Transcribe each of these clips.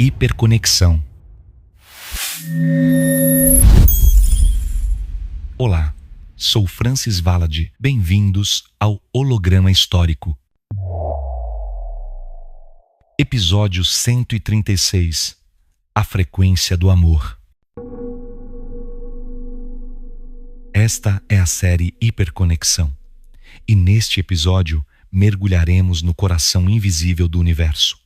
Hiperconexão. Olá, sou Francis Valade. Bem-vindos ao Holograma Histórico. Episódio 136. A frequência do amor. Esta é a série Hiperconexão. E neste episódio mergulharemos no coração invisível do universo.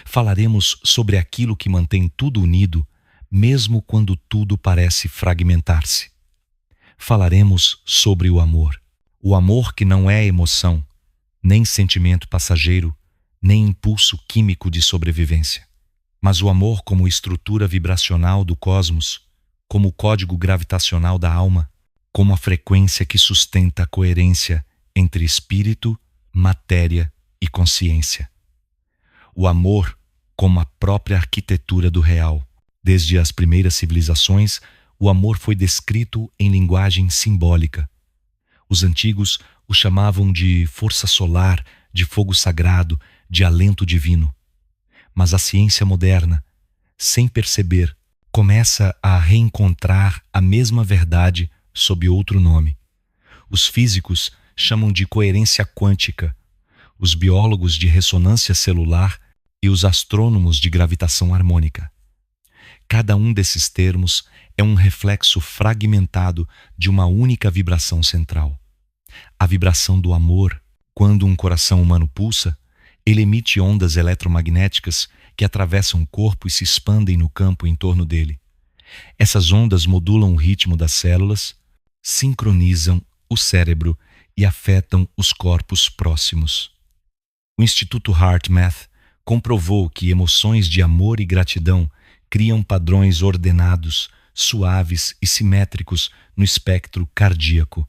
Falaremos sobre aquilo que mantém tudo unido, mesmo quando tudo parece fragmentar-se. Falaremos sobre o amor. O amor que não é emoção, nem sentimento passageiro, nem impulso químico de sobrevivência. Mas o amor como estrutura vibracional do cosmos, como o código gravitacional da alma, como a frequência que sustenta a coerência entre espírito, matéria e consciência. O amor como a própria arquitetura do real. Desde as primeiras civilizações, o amor foi descrito em linguagem simbólica. Os antigos o chamavam de força solar, de fogo sagrado, de alento divino. Mas a ciência moderna, sem perceber, começa a reencontrar a mesma verdade sob outro nome. Os físicos chamam de coerência quântica, os biólogos de ressonância celular e os astrônomos de gravitação harmônica. Cada um desses termos é um reflexo fragmentado de uma única vibração central. A vibração do amor. Quando um coração humano pulsa, ele emite ondas eletromagnéticas que atravessam o corpo e se expandem no campo em torno dele. Essas ondas modulam o ritmo das células, sincronizam o cérebro e afetam os corpos próximos. O Instituto HeartMath comprovou que emoções de amor e gratidão criam padrões ordenados, suaves e simétricos no espectro cardíaco,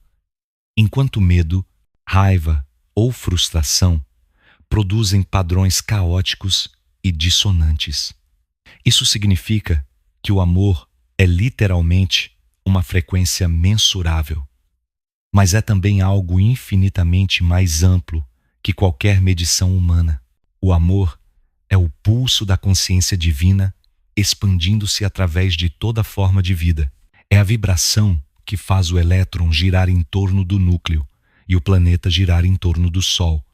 enquanto medo, raiva ou frustração produzem padrões caóticos e dissonantes. Isso significa que o amor é literalmente uma frequência mensurável, mas é também algo infinitamente mais amplo que qualquer medição humana. O amor é o pulso da consciência divina expandindo-se através de toda forma de vida. É a vibração que faz o elétron girar em torno do núcleo e o planeta girar em torno do Sol.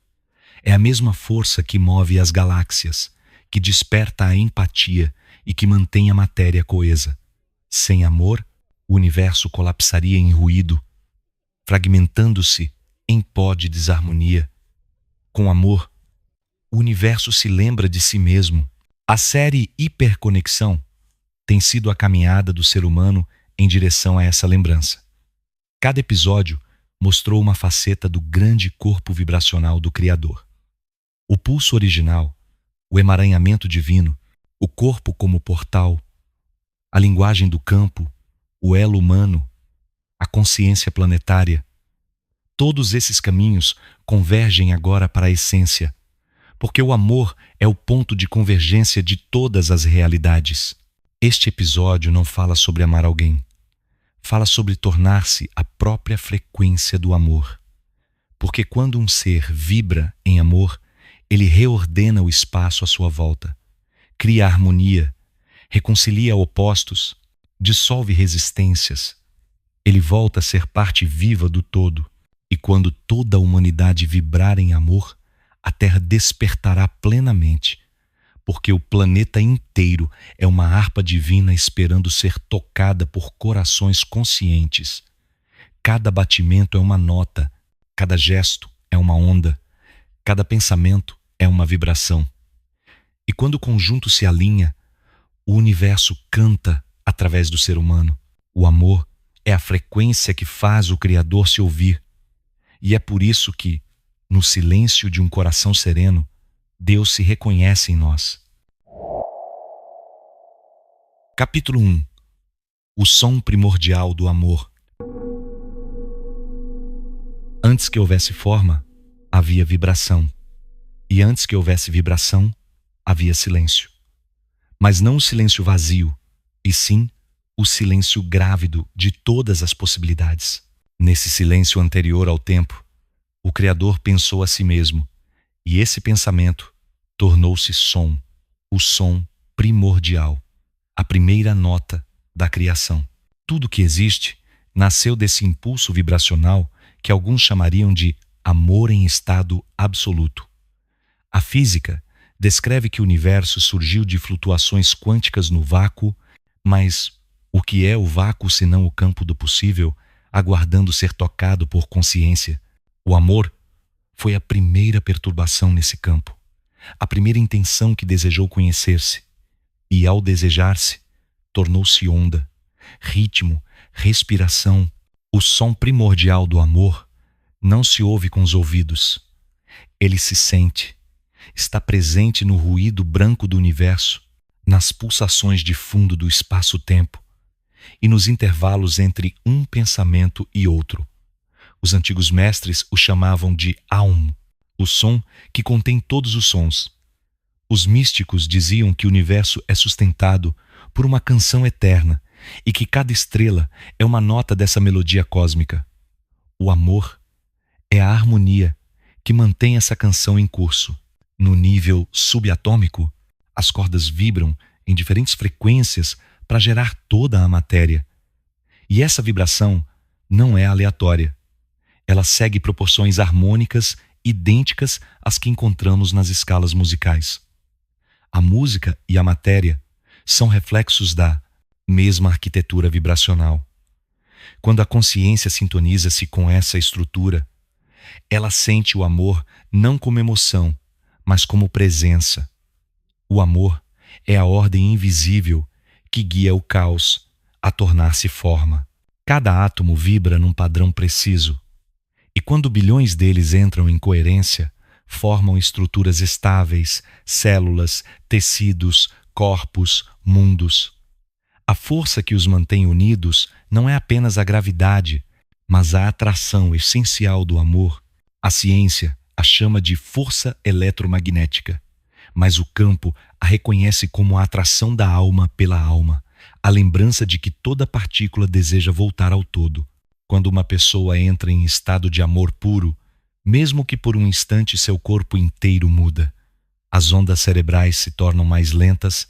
É a mesma força que move as galáxias, que desperta a empatia e que mantém a matéria coesa. Sem amor, o universo colapsaria em ruído, fragmentando-se em pó de desarmonia. Com amor, o universo se lembra de si mesmo. A série Hiperconexão tem sido a caminhada do ser humano em direção a essa lembrança. Cada episódio mostrou uma faceta do grande corpo vibracional do Criador. O pulso original, o emaranhamento divino, o corpo como portal, a linguagem do campo, o elo humano, a consciência planetária. Todos esses caminhos convergem agora para a essência, porque o amor é o ponto de convergência de todas as realidades. Este episódio não fala sobre amar alguém. Fala sobre tornar-se a própria frequência do amor. Porque quando um ser vibra em amor, ele reordena o espaço à sua volta, cria harmonia, reconcilia opostos, dissolve resistências. Ele volta a ser parte viva do todo. E quando toda a humanidade vibrar em amor, a Terra despertará plenamente, porque o planeta inteiro é uma harpa divina esperando ser tocada por corações conscientes. Cada batimento é uma nota, cada gesto é uma onda, cada pensamento é uma vibração. E quando o conjunto se alinha, o universo canta através do ser humano. O amor é a frequência que faz o Criador se ouvir. E é por isso que, no silêncio de um coração sereno, Deus se reconhece em nós. Capítulo 1. O som primordial do amor. Antes que houvesse forma, havia vibração. E antes que houvesse vibração, havia silêncio. Mas não o silêncio vazio, e sim o silêncio grávido de todas as possibilidades. Nesse silêncio anterior ao tempo, o Criador pensou a si mesmo, e esse pensamento tornou-se som, o som primordial, a primeira nota da criação. Tudo que existe nasceu desse impulso vibracional que alguns chamariam de amor em estado absoluto. A física descreve que o universo surgiu de flutuações quânticas no vácuo, mas o que é o vácuo senão o campo do possível, aguardando ser tocado por consciência? O amor foi a primeira perturbação nesse campo, a primeira intenção que desejou conhecer-se, e ao desejar-se, tornou-se onda, ritmo, respiração. O som primordial do amor não se ouve com os ouvidos. Ele se sente, está presente no ruído branco do universo, nas pulsações de fundo do espaço-tempo e nos intervalos entre um pensamento e outro. Os antigos mestres o chamavam de Aum, o som que contém todos os sons. Os místicos diziam que o universo é sustentado por uma canção eterna e que cada estrela é uma nota dessa melodia cósmica. O amor é a harmonia que mantém essa canção em curso. No nível subatômico, as cordas vibram em diferentes frequências para gerar toda a matéria. E essa vibração não é aleatória. Ela segue proporções harmônicas idênticas às que encontramos nas escalas musicais. A música e a matéria são reflexos da mesma arquitetura vibracional. Quando a consciência sintoniza-se com essa estrutura, ela sente o amor não como emoção, mas como presença. O amor é a ordem invisível que guia o caos a tornar-se forma. Cada átomo vibra num padrão preciso, e quando bilhões deles entram em coerência, formam estruturas estáveis, células, tecidos, corpos, mundos. A força que os mantém unidos não é apenas a gravidade, mas a atração essencial do amor. A ciência a chama de força eletromagnética, mas o campo a reconhece como a atração da alma pela alma, a lembrança de que toda partícula deseja voltar ao todo. Quando uma pessoa entra em estado de amor puro, mesmo que por um instante seu corpo inteiro muda. As ondas cerebrais se tornam mais lentas,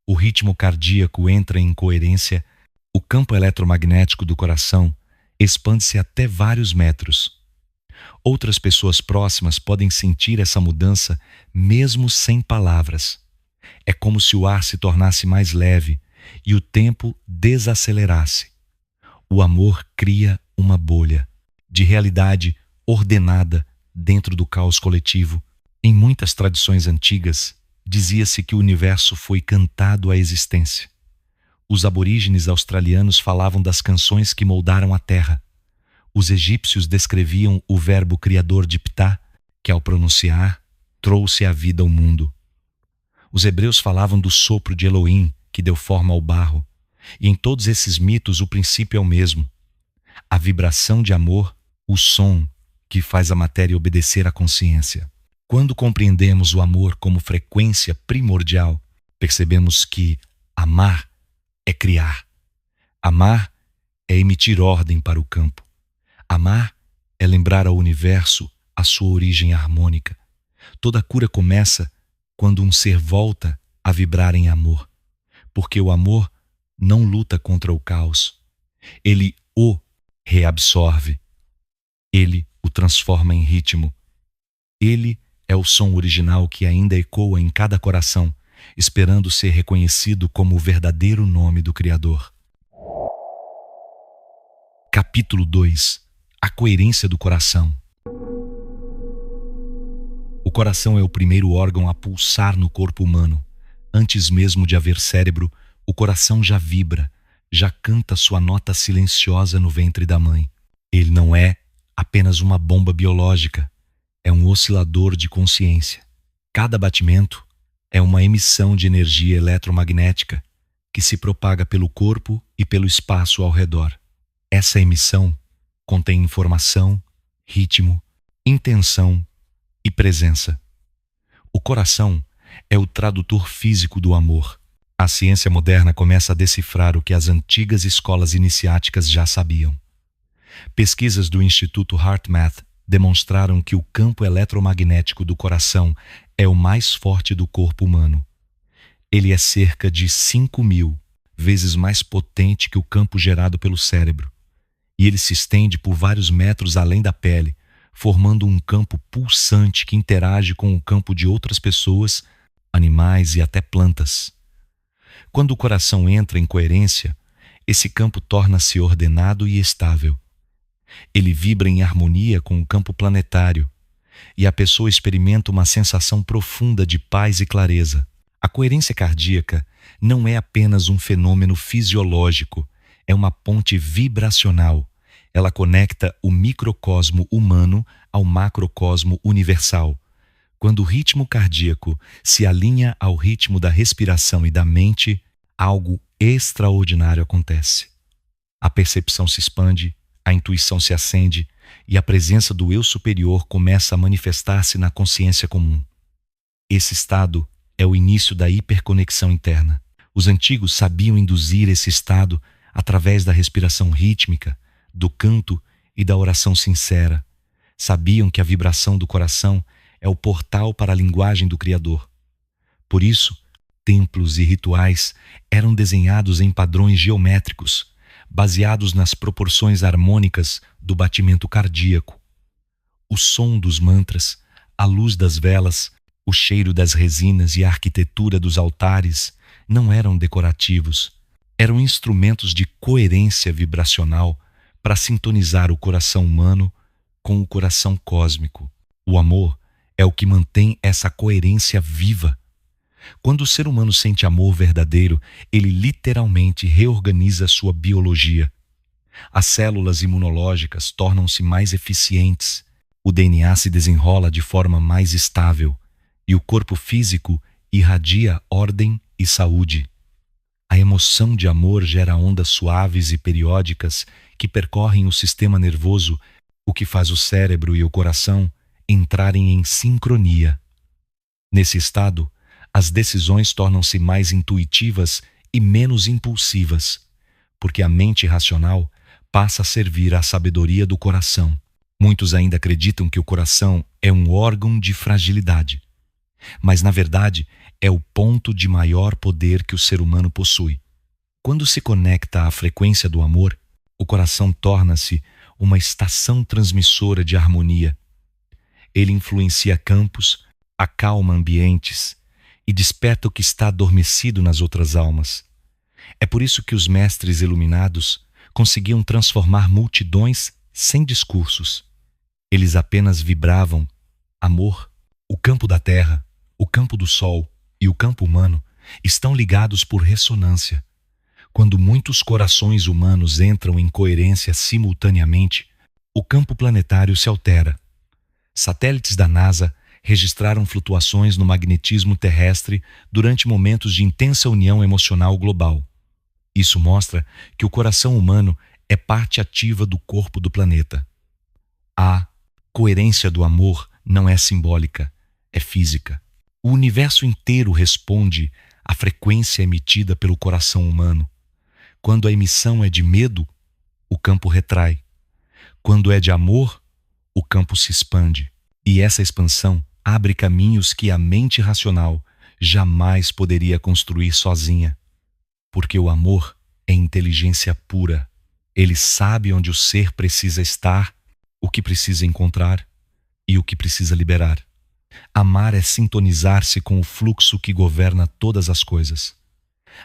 o ritmo cardíaco entra em coerência, o campo eletromagnético do coração expande-se até vários metros. Outras pessoas próximas podem sentir essa mudança mesmo sem palavras. É como se o ar se tornasse mais leve e o tempo desacelerasse. O amor cria uma bolha de realidade ordenada dentro do caos coletivo. Em muitas tradições antigas, dizia-se que o universo foi cantado à existência. Os aborígenes australianos falavam das canções que moldaram a terra. Os egípcios descreviam o verbo criador de Ptah, que ao pronunciar, trouxe a vida ao mundo. Os hebreus falavam do sopro de Elohim, que deu forma ao barro. E em todos esses mitos o princípio é o mesmo. A vibração de amor, o som que faz a matéria obedecer à consciência. Quando compreendemos o amor como frequência primordial, percebemos que amar é criar. Amar é emitir ordem para o campo. Amar é lembrar ao universo a sua origem harmônica. Toda cura começa quando um ser volta a vibrar em amor, porque o amor não luta contra o caos. Ele o reabsorve. Ele o transforma em ritmo. Ele é o som original que ainda ecoa em cada coração, esperando ser reconhecido como o verdadeiro nome do Criador. Capítulo 2. A coerência do coração. O coração é o primeiro órgão a pulsar no corpo humano. Antes mesmo de haver cérebro, o coração já vibra, já canta sua nota silenciosa no ventre da mãe. Ele não é apenas uma bomba biológica, é um oscilador de consciência. Cada batimento é uma emissão de energia eletromagnética que se propaga pelo corpo e pelo espaço ao redor. Essa emissão contém informação, ritmo, intenção e presença. O coração é o tradutor físico do amor. A ciência moderna começa a decifrar o que as antigas escolas iniciáticas já sabiam. Pesquisas do Instituto HeartMath demonstraram que o campo eletromagnético do coração é o mais forte do corpo humano. Ele é cerca de 5.000 vezes mais potente que o campo gerado pelo cérebro, e ele se estende por vários metros além da pele, formando um campo pulsante que interage com o campo de outras pessoas, animais e até plantas. Quando o coração entra em coerência, esse campo torna-se ordenado e estável. Ele vibra em harmonia com o campo planetário, e a pessoa experimenta uma sensação profunda de paz e clareza. A coerência cardíaca não é apenas um fenômeno fisiológico, é uma ponte vibracional. Ela conecta o microcosmo humano ao macrocosmo universal. Quando o ritmo cardíaco se alinha ao ritmo da respiração e da mente, algo extraordinário acontece. A percepção se expande, a intuição se acende e a presença do eu superior começa a manifestar-se na consciência comum. Esse estado é o início da hiperconexão interna. Os antigos sabiam induzir esse estado através da respiração rítmica, do canto e da oração sincera. Sabiam que a vibração do coração é o portal para a linguagem do Criador. Por isso, templos e rituais eram desenhados em padrões geométricos, baseados nas proporções harmônicas do batimento cardíaco. O som dos mantras, a luz das velas, o cheiro das resinas e a arquitetura dos altares não eram decorativos, eram instrumentos de coerência vibracional para sintonizar o coração humano com o coração cósmico. O amor é o que mantém essa coerência viva. Quando o ser humano sente amor verdadeiro, ele literalmente reorganiza sua biologia. As células imunológicas tornam-se mais eficientes, o DNA se desenrola de forma mais estável e o corpo físico irradia ordem e saúde. A emoção de amor gera ondas suaves e periódicas que percorrem o sistema nervoso, o que faz o cérebro e o coração entrarem em sincronia. Nesse estado, as decisões tornam-se mais intuitivas e menos impulsivas, porque a mente racional passa a servir à sabedoria do coração. Muitos ainda acreditam que o coração é um órgão de fragilidade, mas na verdade é o ponto de maior poder que o ser humano possui. Quando se conecta à frequência do amor, o coração torna-se uma estação transmissora de harmonia. Ele influencia campos, acalma ambientes e desperta o que está adormecido nas outras almas. É por isso que os mestres iluminados conseguiam transformar multidões sem discursos. Eles apenas vibravam amor. O campo da terra, o campo do sol e o campo humano estão ligados por ressonância. Quando muitos corações humanos entram em coerência simultaneamente, o campo planetário se altera. Satélites da NASA registraram flutuações no magnetismo terrestre durante momentos de intensa união emocional global. Isso mostra que o coração humano é parte ativa do corpo do planeta. A coerência do amor não é simbólica, é física. O universo inteiro responde à frequência emitida pelo coração humano. Quando a emissão é de medo, o campo retrai. Quando é de amor, o campo se expande. E essa expansão abre caminhos que a mente racional jamais poderia construir sozinha. Porque o amor é inteligência pura. Ele sabe onde o ser precisa estar, o que precisa encontrar e o que precisa liberar. Amar é sintonizar-se com o fluxo que governa todas as coisas.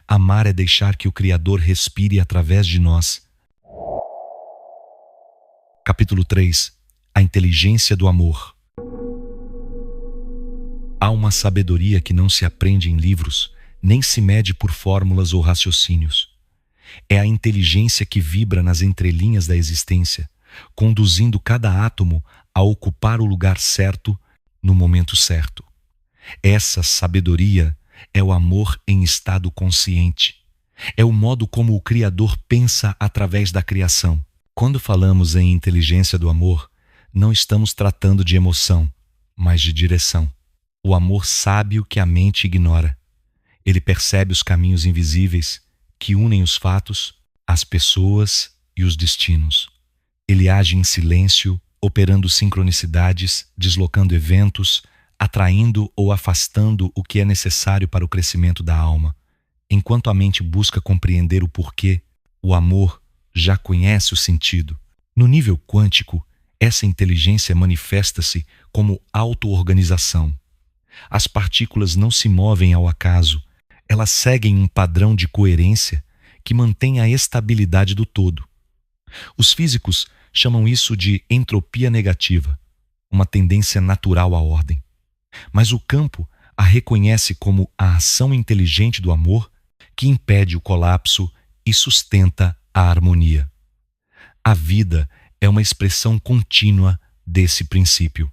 Amar é deixar que o Criador respire através de nós. Capítulo 3. A inteligência do amor. Há uma sabedoria que não se aprende em livros, nem se mede por fórmulas ou raciocínios. É a inteligência que vibra nas entrelinhas da existência, conduzindo cada átomo a ocupar o lugar certo no momento certo. Essa sabedoria é o amor em estado consciente. É o modo como o Criador pensa através da criação. Quando falamos em inteligência do amor, não estamos tratando de emoção, mas de direção. O amor sabe o que a mente ignora. Ele percebe os caminhos invisíveis que unem os fatos, as pessoas e os destinos. Ele age em silêncio, operando sincronicidades, deslocando eventos, atraindo ou afastando o que é necessário para o crescimento da alma. Enquanto a mente busca compreender o porquê, o amor já conhece o sentido. No nível quântico, essa inteligência manifesta-se como auto-organização. As partículas não se movem ao acaso, elas seguem um padrão de coerência que mantém a estabilidade do todo. Os físicos chamam isso de entropia negativa, uma tendência natural à ordem. Mas o campo a reconhece como a ação inteligente do amor que impede o colapso e sustenta a harmonia. A vida é uma expressão contínua desse princípio.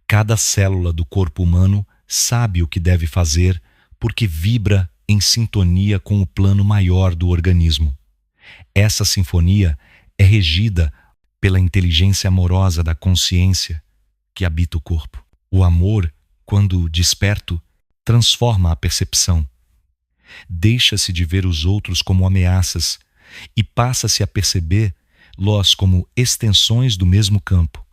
Cada célula do corpo humano sabe o que deve fazer porque vibra em sintonia com o plano maior do organismo. Essa sinfonia é regida pela inteligência amorosa da consciência que habita o corpo. O amor, quando desperto, transforma a percepção. Deixa-se de ver os outros como ameaças e passa-se a perceber-los como extensões do mesmo campo.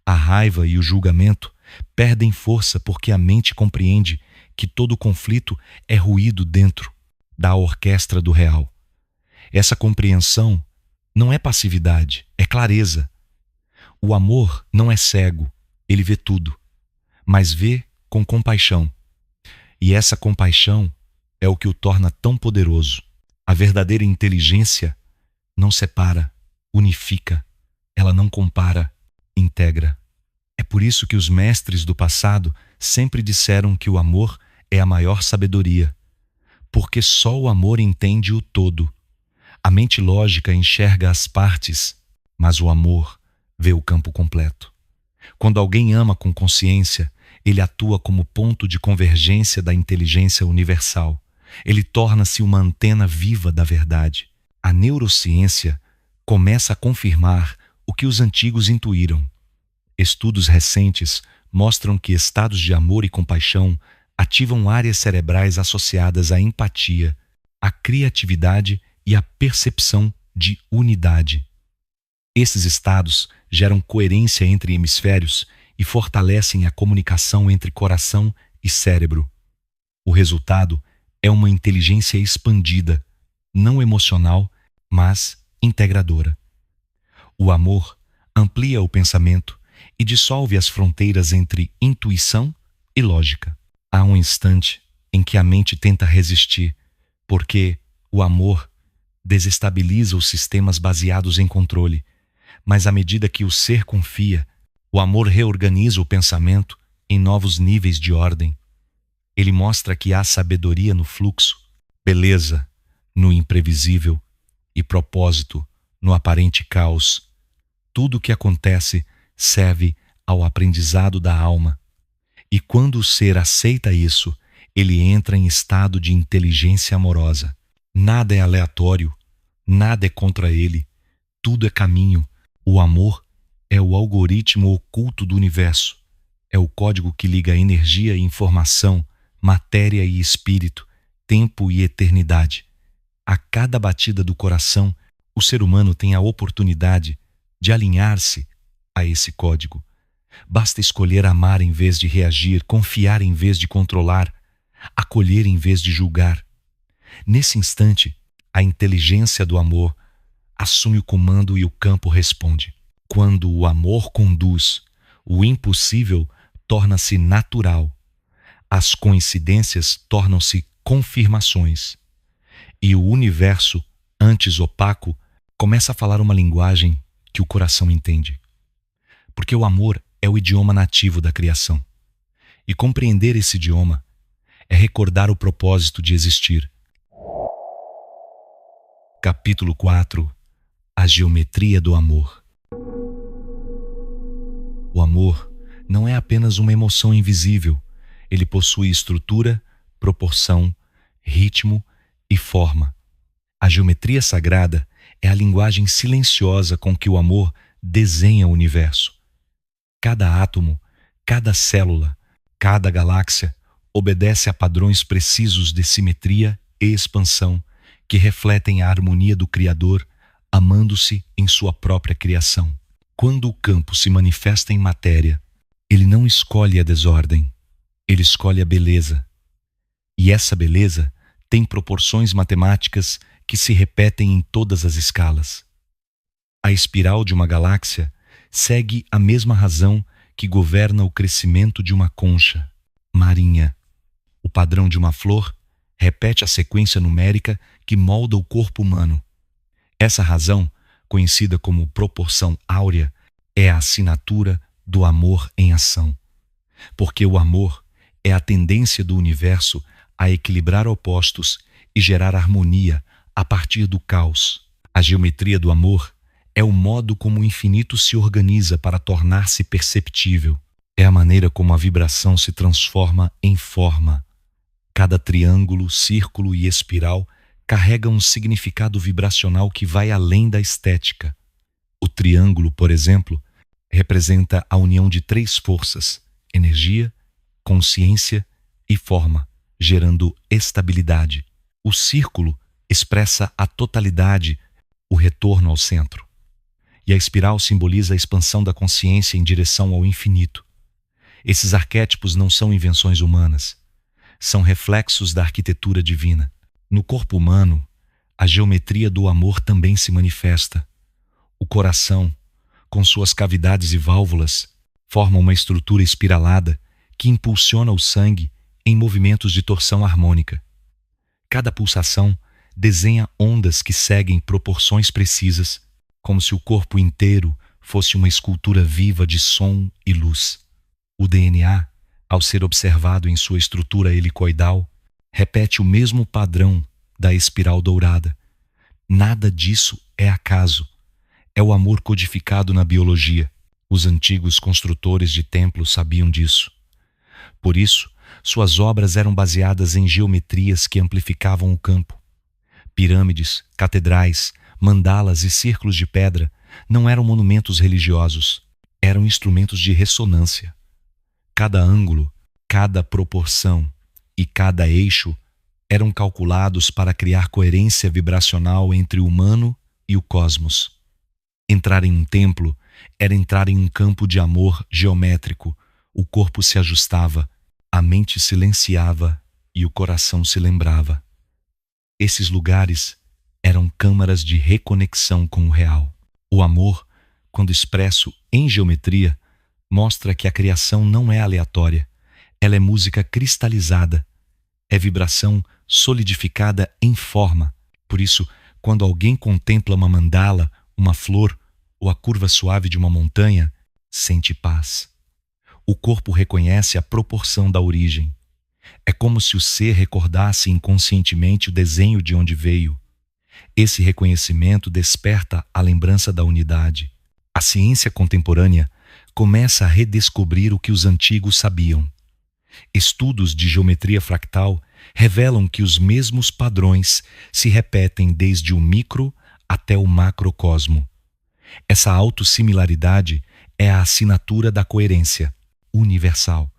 A raiva e o julgamento perdem força porque a mente compreende que todo conflito é ruído dentro da orquestra do real. Essa compreensão não é passividade, é clareza. O amor não é cego, ele vê tudo, mas vê com compaixão. E essa compaixão é o que o torna tão poderoso. A verdadeira inteligência não separa, unifica, ela não compara, integra. É por isso que os mestres do passado sempre disseram que o amor é a maior sabedoria, porque só o amor entende o todo. A mente lógica enxerga as partes, mas o amor vê o campo completo. Quando alguém ama com consciência, ele atua como ponto de convergência da inteligência universal. Ele torna-se uma antena viva da verdade. A neurociência começa a confirmar o que os antigos intuíram. Estudos recentes mostram que estados de amor e compaixão ativam áreas cerebrais associadas à empatia, à criatividade e à percepção de unidade. Esses estados geram coerência entre hemisférios e fortalecem a comunicação entre coração e cérebro. O resultado é uma inteligência expandida, não emocional, mas integradora. O amor amplia o pensamento e dissolve as fronteiras entre intuição e lógica. Há um instante em que a mente tenta resistir, porque o amor desestabiliza os sistemas baseados em controle, mas à medida que o ser confia, o amor reorganiza o pensamento em novos níveis de ordem. Ele mostra que há sabedoria no fluxo, beleza no imprevisível e propósito no aparente caos. Tudo o que acontece serve ao aprendizado da alma. E quando o ser aceita isso, ele entra em estado de inteligência amorosa. Nada é aleatório, nada é contra ele, tudo é caminho. O amor é o algoritmo oculto do universo. É o código que liga energia e informação, matéria e espírito, tempo e eternidade. A cada batida do coração, o ser humano tem a oportunidade de alinhar-se a esse código. Basta escolher amar em vez de reagir, confiar em vez de controlar, acolher em vez de julgar. Nesse instante, a inteligência do amor assume o comando e o campo responde. Quando o amor conduz, o impossível torna-se natural. As coincidências tornam-se confirmações. E o universo, antes opaco, começa a falar uma linguagem que o coração entende. Porque o amor é o idioma nativo da criação. E compreender esse idioma é recordar o propósito de existir. Capítulo 4. A geometria do amor. O amor não é apenas uma emoção invisível. Ele possui estrutura, proporção, ritmo e forma. A geometria sagrada é a linguagem silenciosa com que o amor desenha o universo. Cada átomo, cada célula, cada galáxia obedece a padrões precisos de simetria e expansão que refletem a harmonia do Criador, amando-se em sua própria criação. Quando o campo se manifesta em matéria, ele não escolhe a desordem, Ele escolhe a beleza. E essa beleza tem proporções matemáticas que se repetem em todas as escalas. A espiral de uma galáxia segue a mesma razão que governa o crescimento de uma concha marinha. O padrão de uma flor repete a sequência numérica que molda o corpo humano. Essa razão, conhecida como proporção áurea, é a assinatura do amor em ação. Porque o amor é a tendência do universo a equilibrar opostos e gerar harmonia a partir do caos. A geometria do amor é o modo como o infinito se organiza para tornar-se perceptível. É a maneira como a vibração se transforma em forma. Cada triângulo, círculo e espiral carrega um significado vibracional que vai além da estética. O triângulo, por exemplo, representa a união de três forças: energia, consciência e forma, gerando estabilidade. O círculo expressa a totalidade, o retorno ao centro. E a espiral simboliza a expansão da consciência em direção ao infinito. Esses arquétipos não são invenções humanas, são reflexos da arquitetura divina. No corpo humano, a geometria do amor também se manifesta. O coração, com suas cavidades e válvulas, forma uma estrutura espiralada que impulsiona o sangue em movimentos de torção harmônica. Cada pulsação desenha ondas que seguem proporções precisas, como se o corpo inteiro fosse uma escultura viva de som e luz. O DNA, ao ser observado em sua estrutura helicoidal, repete o mesmo padrão da espiral dourada. Nada disso é acaso. É o amor codificado na biologia. Os antigos construtores de templos sabiam disso. Por isso, suas obras eram baseadas em geometrias que amplificavam o campo. Pirâmides, catedrais, mandalas e círculos de pedra não eram monumentos religiosos, eram instrumentos de ressonância. Cada ângulo, cada proporção e cada eixo eram calculados para criar coerência vibracional entre o humano e o cosmos. Entrar em um templo era entrar em um campo de amor geométrico. O corpo se ajustava, a mente silenciava e o coração se lembrava. Esses lugares eram câmaras de reconexão com o real. O amor, quando expresso em geometria, mostra que a criação não é aleatória. Ela é música cristalizada, é vibração solidificada em forma. Por isso, quando alguém contempla uma mandala, uma flor ou a curva suave de uma montanha, sente paz. O corpo reconhece a proporção da origem. É como se o ser recordasse inconscientemente o desenho de onde veio. Esse reconhecimento desperta a lembrança da unidade. A ciência contemporânea começa a redescobrir o que os antigos sabiam. Estudos de geometria fractal revelam que os mesmos padrões se repetem desde o micro até o macrocosmo. Essa autossimilaridade é a assinatura da coerência universal.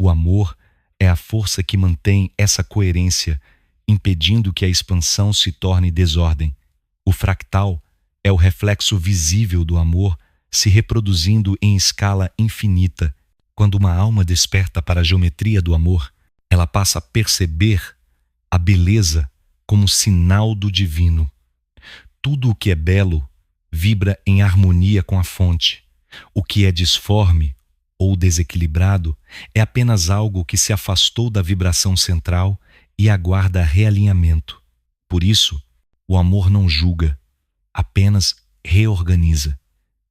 O amor é a força que mantém essa coerência, impedindo que a expansão se torne desordem. O fractal é o reflexo visível do amor se reproduzindo em escala infinita. Quando uma alma desperta para a geometria do amor, ela passa a perceber a beleza como sinal do divino. Tudo o que é belo vibra em harmonia com a fonte. O que é disforme ou desequilibrado é apenas algo que se afastou da vibração central e aguarda realinhamento. Por isso, o amor não julga, apenas reorganiza.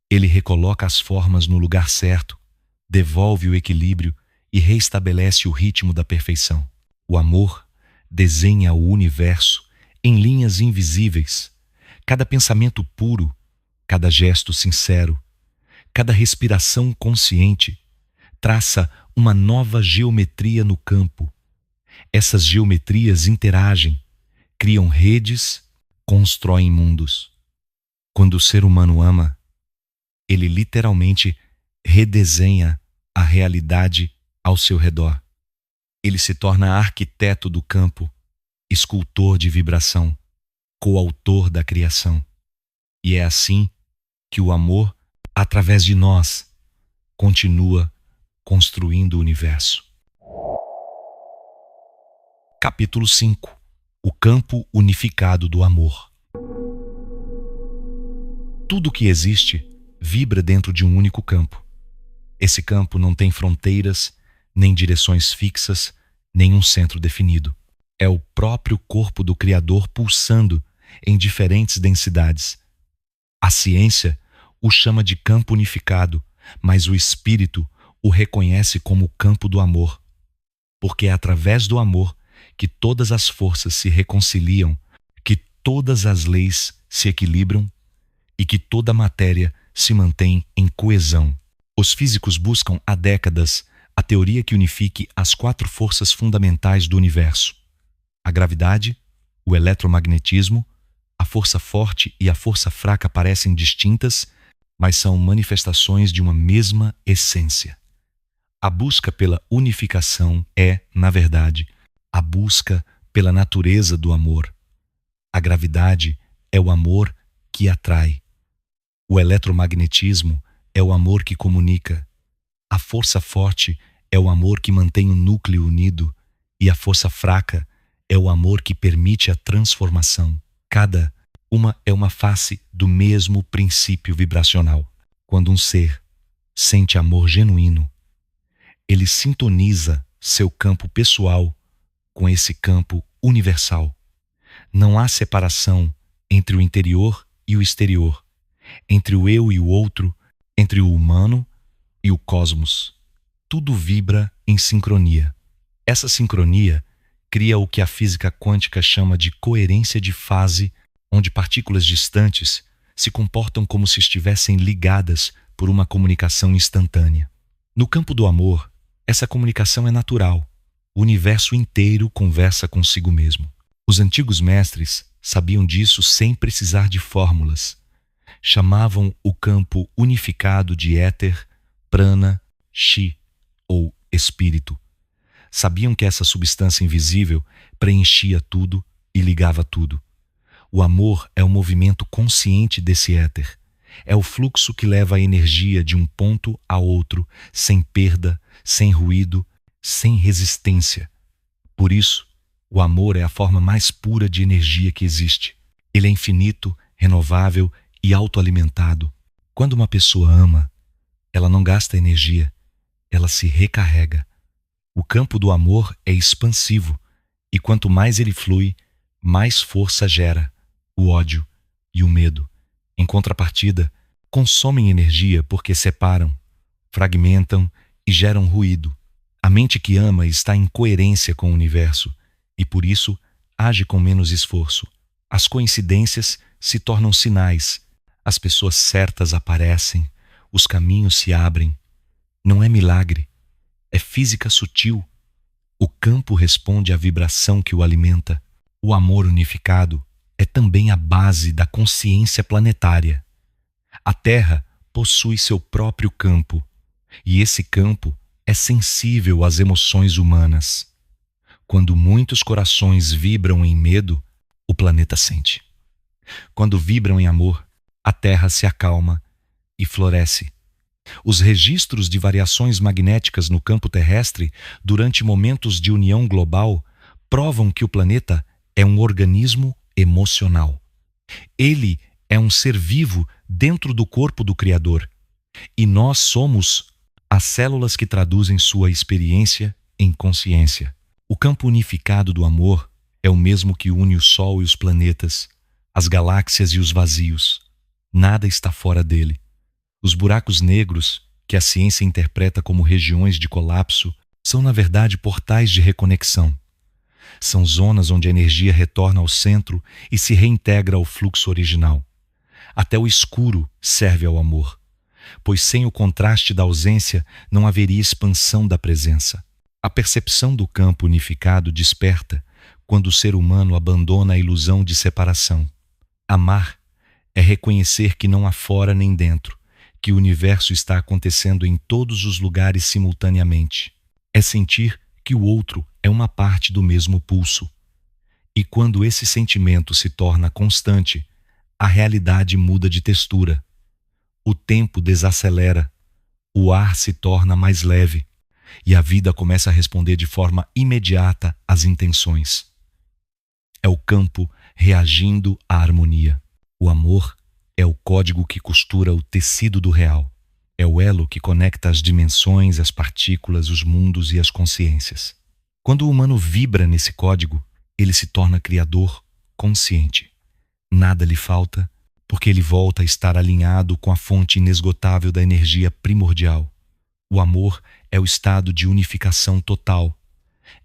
Ele recoloca as formas no lugar certo, devolve o equilíbrio e reestabelece o ritmo da perfeição. O amor desenha o universo em linhas invisíveis. Cada pensamento puro, cada gesto sincero, cada respiração consciente traça uma nova geometria no campo. Essas geometrias interagem, criam redes, constroem mundos. Quando o ser humano ama, ele literalmente redesenha a realidade ao seu redor. Ele se torna arquiteto do campo, escultor de vibração, coautor da criação. E é assim que o amor, através de nós, continua construindo o universo. Capítulo 5. O campo unificado do amor. Tudo que existe vibra dentro de um único campo. Esse campo não tem fronteiras, nem direções fixas, nem um centro definido. É o próprio corpo do Criador pulsando em diferentes densidades. A ciência o chama de campo unificado, mas o espírito o reconhece como o campo do amor, porque é através do amor que todas as forças se reconciliam, que todas as leis se equilibram e que toda a matéria se mantém em coesão. Os físicos buscam há décadas a teoria que unifique as 4 forças fundamentais do universo: a gravidade, o eletromagnetismo, a força forte e a força fraca parecem distintas, mas são manifestações de uma mesma essência. A busca pela unificação é, na verdade, a busca pela natureza do amor. A gravidade é o amor que atrai. O eletromagnetismo é o amor que comunica. A força forte é o amor que mantém o núcleo unido, e a força fraca é o amor que permite a transformação. Cada uma é uma face do mesmo princípio vibracional. Quando um ser sente amor genuíno, ele sintoniza seu campo pessoal com esse campo universal. Não há separação entre o interior e o exterior, entre o eu e o outro, entre o humano e o cosmos. Tudo vibra em sincronia. Essa sincronia cria o que a física quântica chama de coerência de fase, onde partículas distantes se comportam como se estivessem ligadas por uma comunicação instantânea. No campo do amor, essa comunicação é natural. O universo inteiro conversa consigo mesmo. Os antigos mestres sabiam disso sem precisar de fórmulas. Chamavam o campo unificado de éter, prana, chi, ou espírito. Sabiam que essa substância invisível preenchia tudo e ligava tudo. O amor é o movimento consciente desse éter. É o fluxo que leva a energia de um ponto a outro, sem perda, sem ruído, sem resistência. Por isso, o amor é a forma mais pura de energia que existe. Ele é infinito, renovável e autoalimentado. Quando uma pessoa ama, ela não gasta energia, ela se recarrega. O campo do amor é expansivo, e quanto mais ele flui, mais força gera o ódio e o medo. Em contrapartida, consomem energia porque separam, fragmentam e geram ruído. A mente que ama está em coerência com o universo e, por isso, age com menos esforço. As coincidências se tornam sinais, as pessoas certas aparecem, os caminhos se abrem. Não é milagre, é física sutil. O campo responde à vibração que o alimenta. O amor unificado é também a base da consciência planetária. A Terra possui seu próprio campo, e esse campo é sensível às emoções humanas. Quando muitos corações vibram em medo, o planeta sente. Quando vibram em amor, a Terra se acalma e floresce. Os registros de variações magnéticas no campo terrestre durante momentos de união global provam que o planeta é um organismo emocional. Ele é um ser vivo dentro do corpo do Criador, e nós somos as células que traduzem sua experiência em consciência. O campo unificado do amor é o mesmo que une o Sol e os planetas, as galáxias e os vazios. Nada está fora dele. Os buracos negros, que a ciência interpreta como regiões de colapso, são na verdade portais de reconexão. São zonas onde a energia retorna ao centro e se reintegra ao fluxo original. Até o escuro serve ao amor, pois sem o contraste da ausência não haveria expansão da presença. A percepção do campo unificado desperta quando o ser humano abandona a ilusão de separação. Amar é reconhecer que não há fora nem dentro, que o universo está acontecendo em todos os lugares simultaneamente. É sentir que o outro é uma parte do mesmo pulso. E quando esse sentimento se torna constante, a realidade muda de textura. O tempo desacelera, o ar se torna mais leve. e a vida começa a responder de forma imediata às intenções. É o campo reagindo à harmonia. O amor é o código que costura o tecido do real. É o elo que conecta as dimensões, as partículas, os mundos e as consciências. Quando o humano vibra nesse código, ele se torna criador consciente. Nada lhe falta, porque ele volta a estar alinhado com a fonte inesgotável da energia primordial. O amor é o estado de unificação total.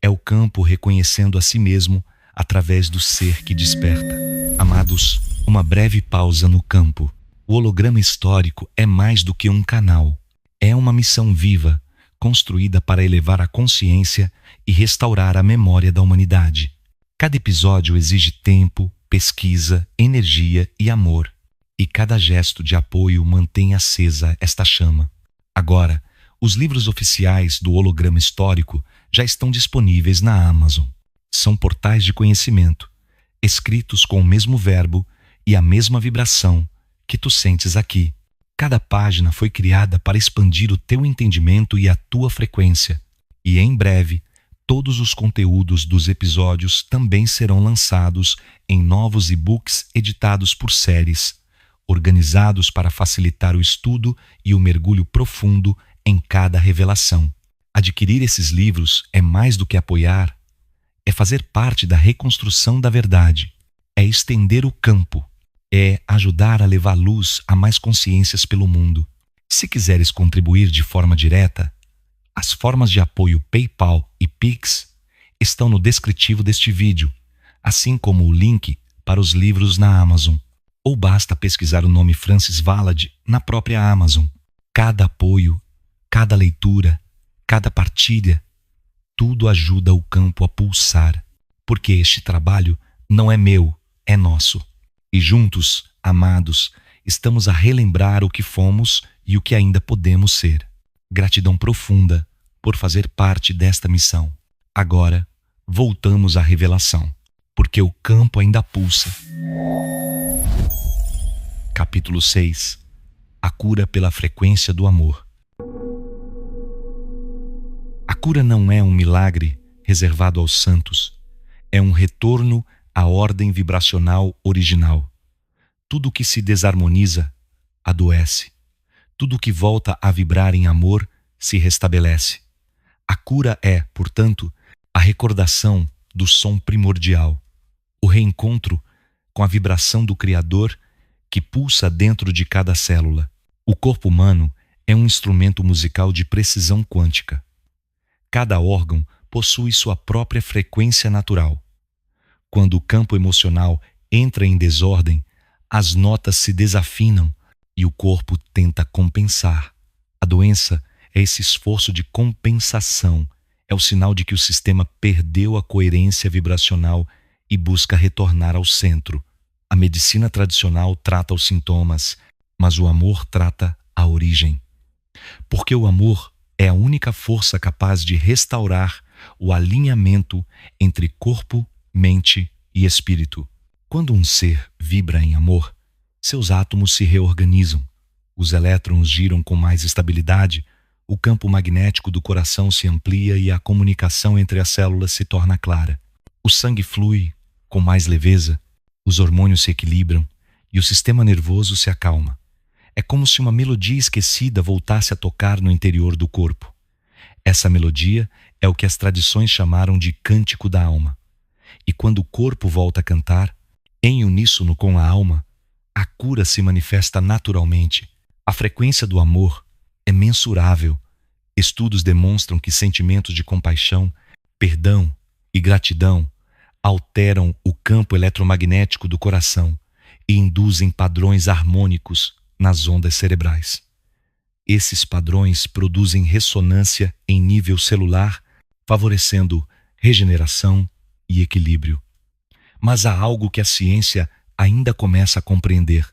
É o campo reconhecendo a si mesmo através do ser que desperta. Amados, uma breve pausa no campo. O holograma histórico é mais do que um canal. É uma missão viva, construída para elevar a consciência e restaurar a memória da humanidade. Cada episódio exige tempo, pesquisa, energia e amor. E cada gesto de apoio mantém acesa esta chama. Agora, os livros oficiais do holograma histórico já estão disponíveis na Amazon. São portais de conhecimento, escritos com o mesmo verbo e a mesma vibração que tu sentes aqui. Cada página foi criada para expandir o teu entendimento e a tua frequência. E em breve, todos os conteúdos dos episódios também serão lançados em novos e-books editados por séries, organizados para facilitar o estudo e o mergulho profundo em cada revelação. Adquirir esses livros é mais do que apoiar, é fazer parte da reconstrução da verdade, é estender o campo, é ajudar a levar luz a mais consciências pelo mundo. Se quiseres contribuir de forma direta, as formas de apoio PayPal e Pix estão no descritivo deste vídeo, assim como o link para os livros na Amazon. Ou basta pesquisar o nome Francis Valade na própria Amazon. Cada apoio, cada leitura, cada partilha, tudo ajuda o campo a pulsar, porque este trabalho não é meu, é nosso. E juntos, amados, estamos a relembrar o que fomos e o que ainda podemos ser. Gratidão profunda por fazer parte desta missão. Agora, voltamos à revelação, porque o campo ainda pulsa. Capítulo 6. A cura pela frequência do amor. A cura não é um milagre reservado aos santos. É um retorno à ordem vibracional original. Tudo que se desarmoniza, adoece. Tudo que volta a vibrar em amor, se restabelece. A cura é, portanto, a recordação do som primordial, o reencontro com a vibração do Criador que pulsa dentro de cada célula. O corpo humano é um instrumento musical de precisão quântica. Cada órgão possui sua própria frequência natural. Quando o campo emocional entra em desordem, as notas se desafinam e o corpo tenta compensar. A doença é esse esforço de compensação. É o sinal de que o sistema perdeu a coerência vibracional e busca retornar ao centro. A medicina tradicional trata os sintomas, mas o amor trata a origem. Porque o amor é a única força capaz de restaurar o alinhamento entre corpo, mente e espírito. Quando um ser vibra em amor, seus átomos se reorganizam, os elétrons giram com mais estabilidade, o campo magnético do coração se amplia e a comunicação entre as células se torna clara. O sangue flui com mais leveza, os hormônios se equilibram e o sistema nervoso se acalma. É como se uma melodia esquecida voltasse a tocar no interior do corpo. Essa melodia é o que as tradições chamaram de cântico da alma. E quando o corpo volta a cantar, em uníssono com a alma, a cura se manifesta naturalmente. A frequência do amor é mensurável. Estudos demonstram que sentimentos de compaixão, perdão e gratidão alteram o campo eletromagnético do coração e induzem padrões harmônicos nas ondas cerebrais. Esses padrões produzem ressonância em nível celular, favorecendo regeneração e equilíbrio. Mas há algo que a ciência ainda começa a compreender.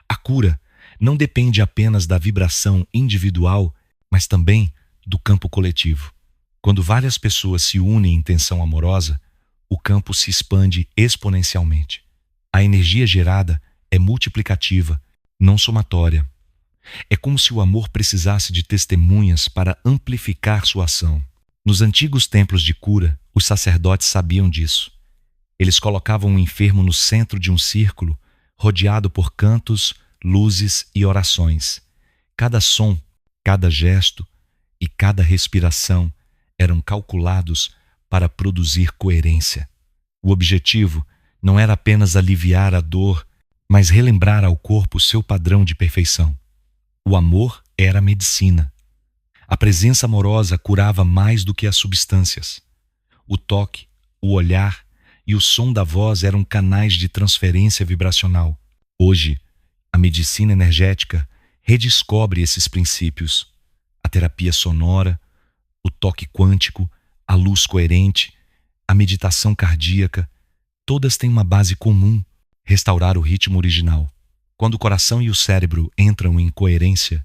A cura não depende apenas da vibração individual, mas também do campo coletivo. Quando várias pessoas se unem em tensão amorosa, o campo se expande exponencialmente. A energia gerada é multiplicativa, não somatória. É como se o amor precisasse de testemunhas para amplificar sua ação. Nos antigos templos de cura, os sacerdotes sabiam disso. Eles colocavam o enfermo no centro de um círculo, rodeado por cantos, luzes e orações. Cada som, cada gesto e cada respiração eram calculados para produzir coerência. O objetivo não era apenas aliviar a dor, mas relembrar ao corpo seu padrão de perfeição. O amor era a medicina. A presença amorosa curava mais do que as substâncias. O toque, o olhar e o som da voz eram canais de transferência vibracional. Hoje, a medicina energética redescobre esses princípios. A terapia sonora, o toque quântico, a luz coerente, a meditação cardíaca, todas têm uma base comum: restaurar o ritmo original. Quando o coração e o cérebro entram em coerência,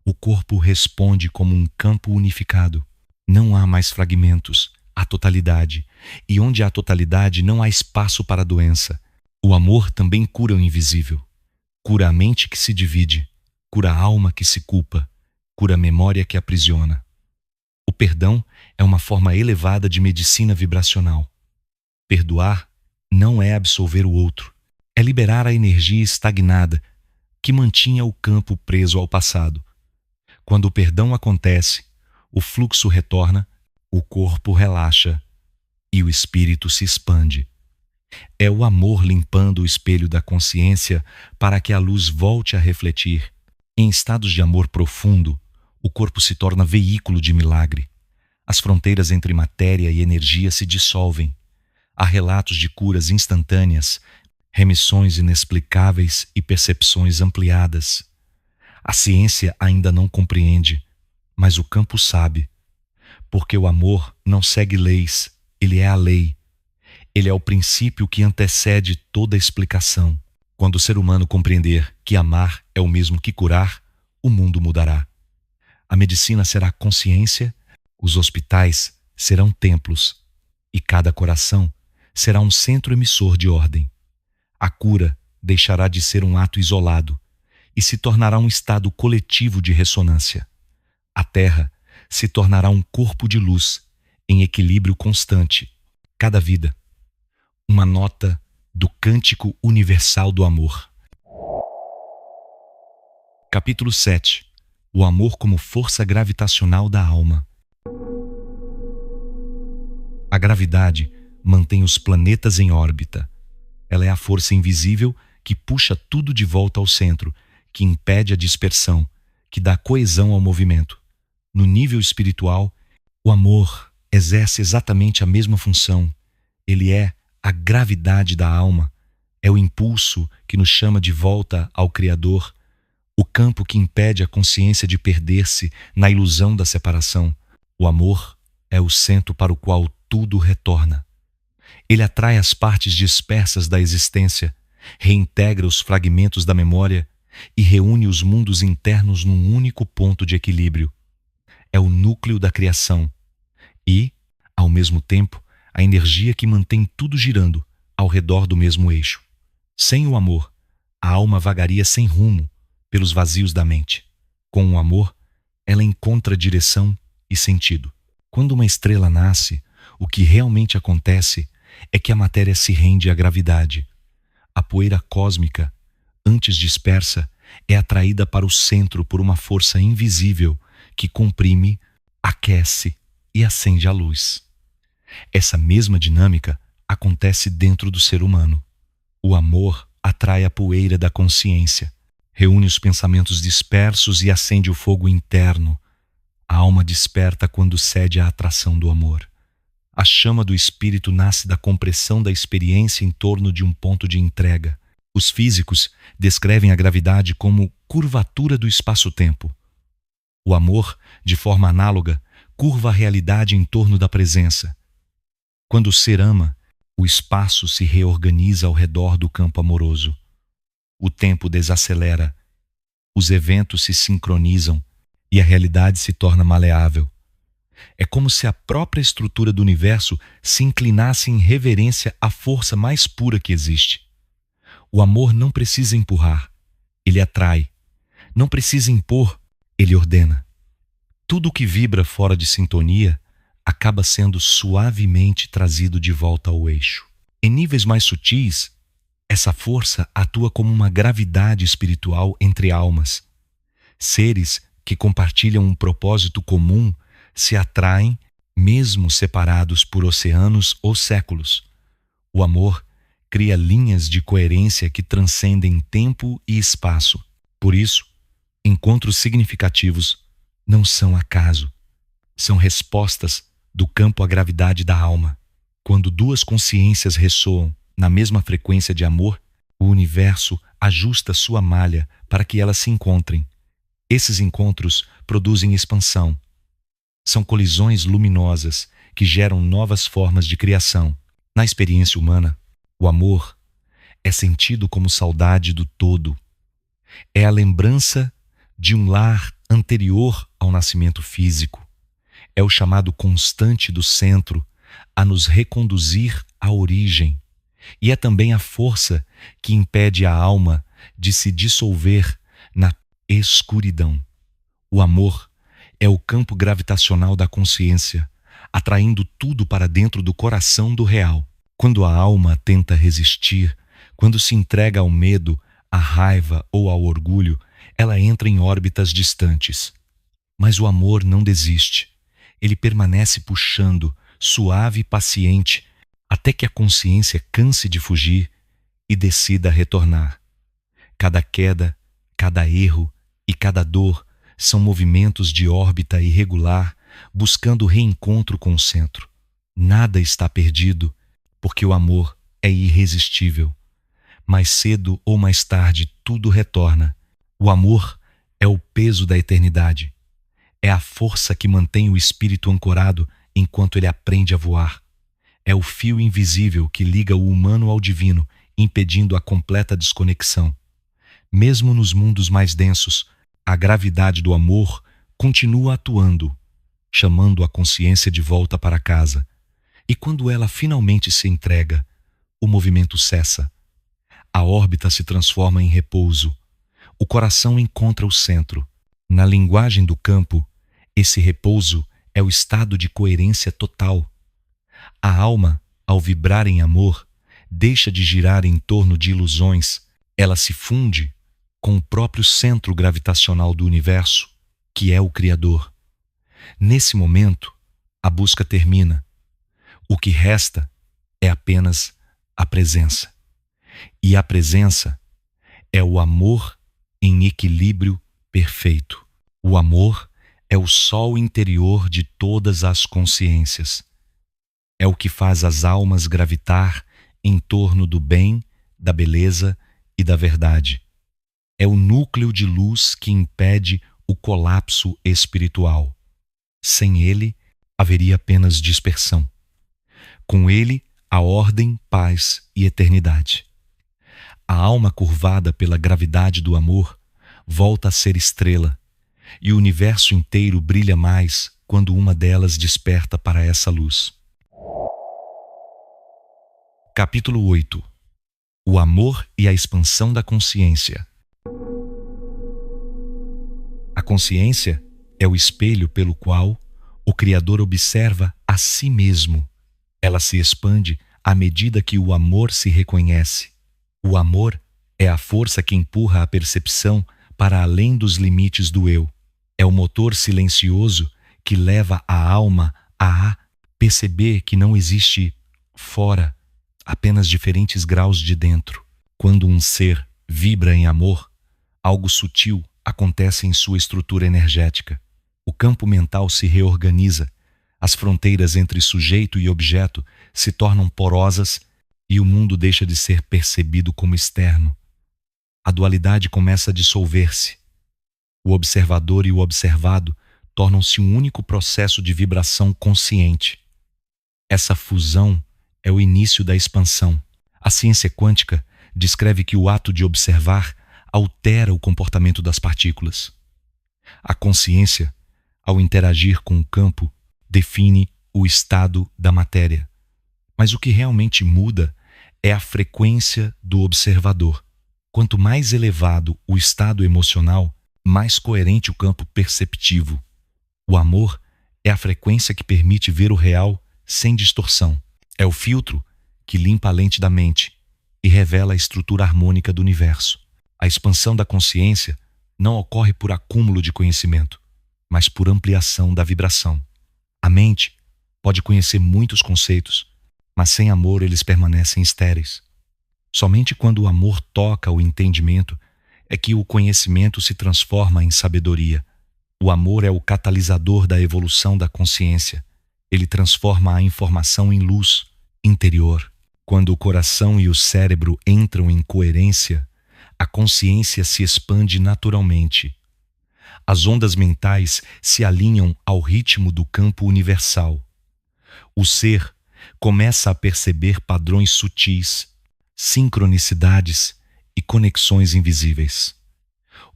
o corpo responde como um campo unificado. Não há mais fragmentos, há totalidade. E onde há totalidade, não há espaço para a doença. O amor também cura o invisível. Cura a mente que se divide, cura a alma que se culpa, cura a memória que aprisiona. O perdão é uma forma elevada de medicina vibracional. Perdoar não é absolver o outro, é liberar a energia estagnada que mantinha o campo preso ao passado. Quando o perdão acontece, o fluxo retorna, o corpo relaxa e o espírito se expande. É o amor limpando o espelho da consciência para que a luz volte a refletir. Em estados de amor profundo, o corpo se torna veículo de milagre. As fronteiras entre matéria e energia se dissolvem. Há relatos de curas instantâneas, remissões inexplicáveis e percepções ampliadas. A ciência ainda não compreende, mas o campo sabe. Porque o amor não segue leis, ele é a lei. Ele é o princípio que antecede toda explicação. Quando o ser humano compreender que amar é o mesmo que curar, o mundo mudará. A medicina será consciência, os hospitais serão templos, e cada coração será um centro emissor de ordem. A cura deixará de ser um ato isolado e se tornará um estado coletivo de ressonância. A Terra se tornará um corpo de luz em equilíbrio constante. Cada vida, uma nota do Cântico Universal do Amor. Capítulo 7. O amor como força gravitacional da alma. A gravidade mantém os planetas em órbita. Ela é a força invisível que puxa tudo de volta ao centro, que impede a dispersão, que dá coesão ao movimento. No nível espiritual, o amor exerce exatamente a mesma função. Ele é a gravidade da alma, é o impulso que nos chama de volta ao Criador, o campo que impede a consciência de perder-se na ilusão da separação. O amor é o centro para o qual tudo retorna. Ele atrai as partes dispersas da existência, reintegra os fragmentos da memória e reúne os mundos internos num único ponto de equilíbrio. É o núcleo da criação e, ao mesmo tempo, a energia que mantém tudo girando ao redor do mesmo eixo. Sem o amor, a alma vagaria sem rumo pelos vazios da mente. Com o amor, ela encontra direção e sentido. Quando uma estrela nasce, o que realmente acontece é que a matéria se rende à gravidade. A poeira cósmica, antes dispersa, é atraída para o centro por uma força invisível que comprime, aquece e acende a luz. Essa mesma dinâmica acontece dentro do ser humano. O amor atrai a poeira da consciência, reúne os pensamentos dispersos e acende o fogo interno. A alma desperta quando cede à atração do amor. A chama do espírito nasce da compressão da experiência em torno de um ponto de entrega. Os físicos descrevem a gravidade como curvatura do espaço-tempo. O amor, de forma análoga, curva a realidade em torno da presença. Quando o ser ama, o espaço se reorganiza ao redor do campo amoroso. O tempo desacelera, os eventos se sincronizam e a realidade se torna maleável. É como se a própria estrutura do universo se inclinasse em reverência à força mais pura que existe. O amor não precisa empurrar, ele atrai. Não precisa impor, ele ordena. Tudo o que vibra fora de sintonia acaba sendo suavemente trazido de volta ao eixo. Em níveis mais sutis, essa força atua como uma gravidade espiritual entre almas. Seres que compartilham um propósito comum se atraem, mesmo separados por oceanos ou séculos. O amor cria linhas de coerência que transcendem tempo e espaço. Por isso, encontros significativos não são acaso, são respostas do campo à gravidade da alma. Quando duas consciências ressoam na mesma frequência de amor, o universo ajusta sua malha para que elas se encontrem. Esses encontros produzem expansão. São colisões luminosas que geram novas formas de criação. Na experiência humana, o amor é sentido como saudade do todo. É a lembrança de um lar anterior ao nascimento físico. É o chamado constante do centro a nos reconduzir à origem. E é também a força que impede a alma de se dissolver na escuridão. O amor é o campo gravitacional da consciência, atraindo tudo para dentro do coração do real. Quando a alma tenta resistir, quando se entrega ao medo, à raiva ou ao orgulho, ela entra em órbitas distantes. Mas o amor não desiste. Ele permanece puxando, suave e paciente, até que a consciência canse de fugir e decida retornar. Cada queda, cada erro e cada dor são movimentos de órbita irregular, buscando reencontro com o centro. Nada está perdido, porque o amor é irresistível. Mais cedo ou mais tarde, tudo retorna. O amor é o peso da eternidade. É a força que mantém o espírito ancorado enquanto ele aprende a voar. É o fio invisível que liga o humano ao divino, impedindo a completa desconexão. Mesmo nos mundos mais densos, a gravidade do amor continua atuando, chamando a consciência de volta para casa. E quando ela finalmente se entrega, o movimento cessa. A órbita se transforma em repouso. O coração encontra o centro. Na linguagem do campo, esse repouso é o estado de coerência total. A alma, ao vibrar em amor, deixa de girar em torno de ilusões. Ela se funde com o próprio centro gravitacional do universo, que é o Criador. Nesse momento, a busca termina. O que resta é apenas a presença. E a presença é o amor em equilíbrio perfeito. O amor é o sol interior de todas as consciências. É o que faz as almas gravitar em torno do bem, da beleza e da verdade. É o núcleo de luz que impede o colapso espiritual. Sem ele, haveria apenas dispersão. Com ele, a ordem, paz e eternidade. A alma curvada pela gravidade do amor volta a ser estrela, e o universo inteiro brilha mais quando uma delas desperta para essa luz. Capítulo 8. O amor e a expansão da consciência. A consciência é o espelho pelo qual o Criador observa a si mesmo. Ela se expande à medida que o amor se reconhece. O amor é a força que empurra a percepção para além dos limites do eu. É o motor silencioso que leva a alma a perceber que não existe fora, apenas diferentes graus de dentro. Quando um ser vibra em amor, algo sutil acontece em sua estrutura energética. O campo mental se reorganiza, as fronteiras entre sujeito e objeto se tornam porosas e o mundo deixa de ser percebido como externo. A dualidade começa a dissolver-se. O observador e o observado tornam-se um único processo de vibração consciente. Essa fusão é o início da expansão. A ciência quântica descreve que o ato de observar altera o comportamento das partículas. A consciência, ao interagir com o campo, define o estado da matéria. Mas o que realmente muda é a frequência do observador. Quanto mais elevado o estado emocional, mais coerente o campo perceptivo. O amor é a frequência que permite ver o real sem distorção. É o filtro que limpa a lente da mente e revela a estrutura harmônica do universo. A expansão da consciência não ocorre por acúmulo de conhecimento, mas por ampliação da vibração. A mente pode conhecer muitos conceitos, mas sem amor eles permanecem estéreis. Somente quando o amor toca o entendimento é que o conhecimento se transforma em sabedoria. O amor é o catalisador da evolução da consciência. Ele transforma a informação em luz interior. Quando o coração e o cérebro entram em coerência, a consciência se expande naturalmente. As ondas mentais se alinham ao ritmo do campo universal. O ser começa a perceber padrões sutis, sincronicidades e conexões invisíveis.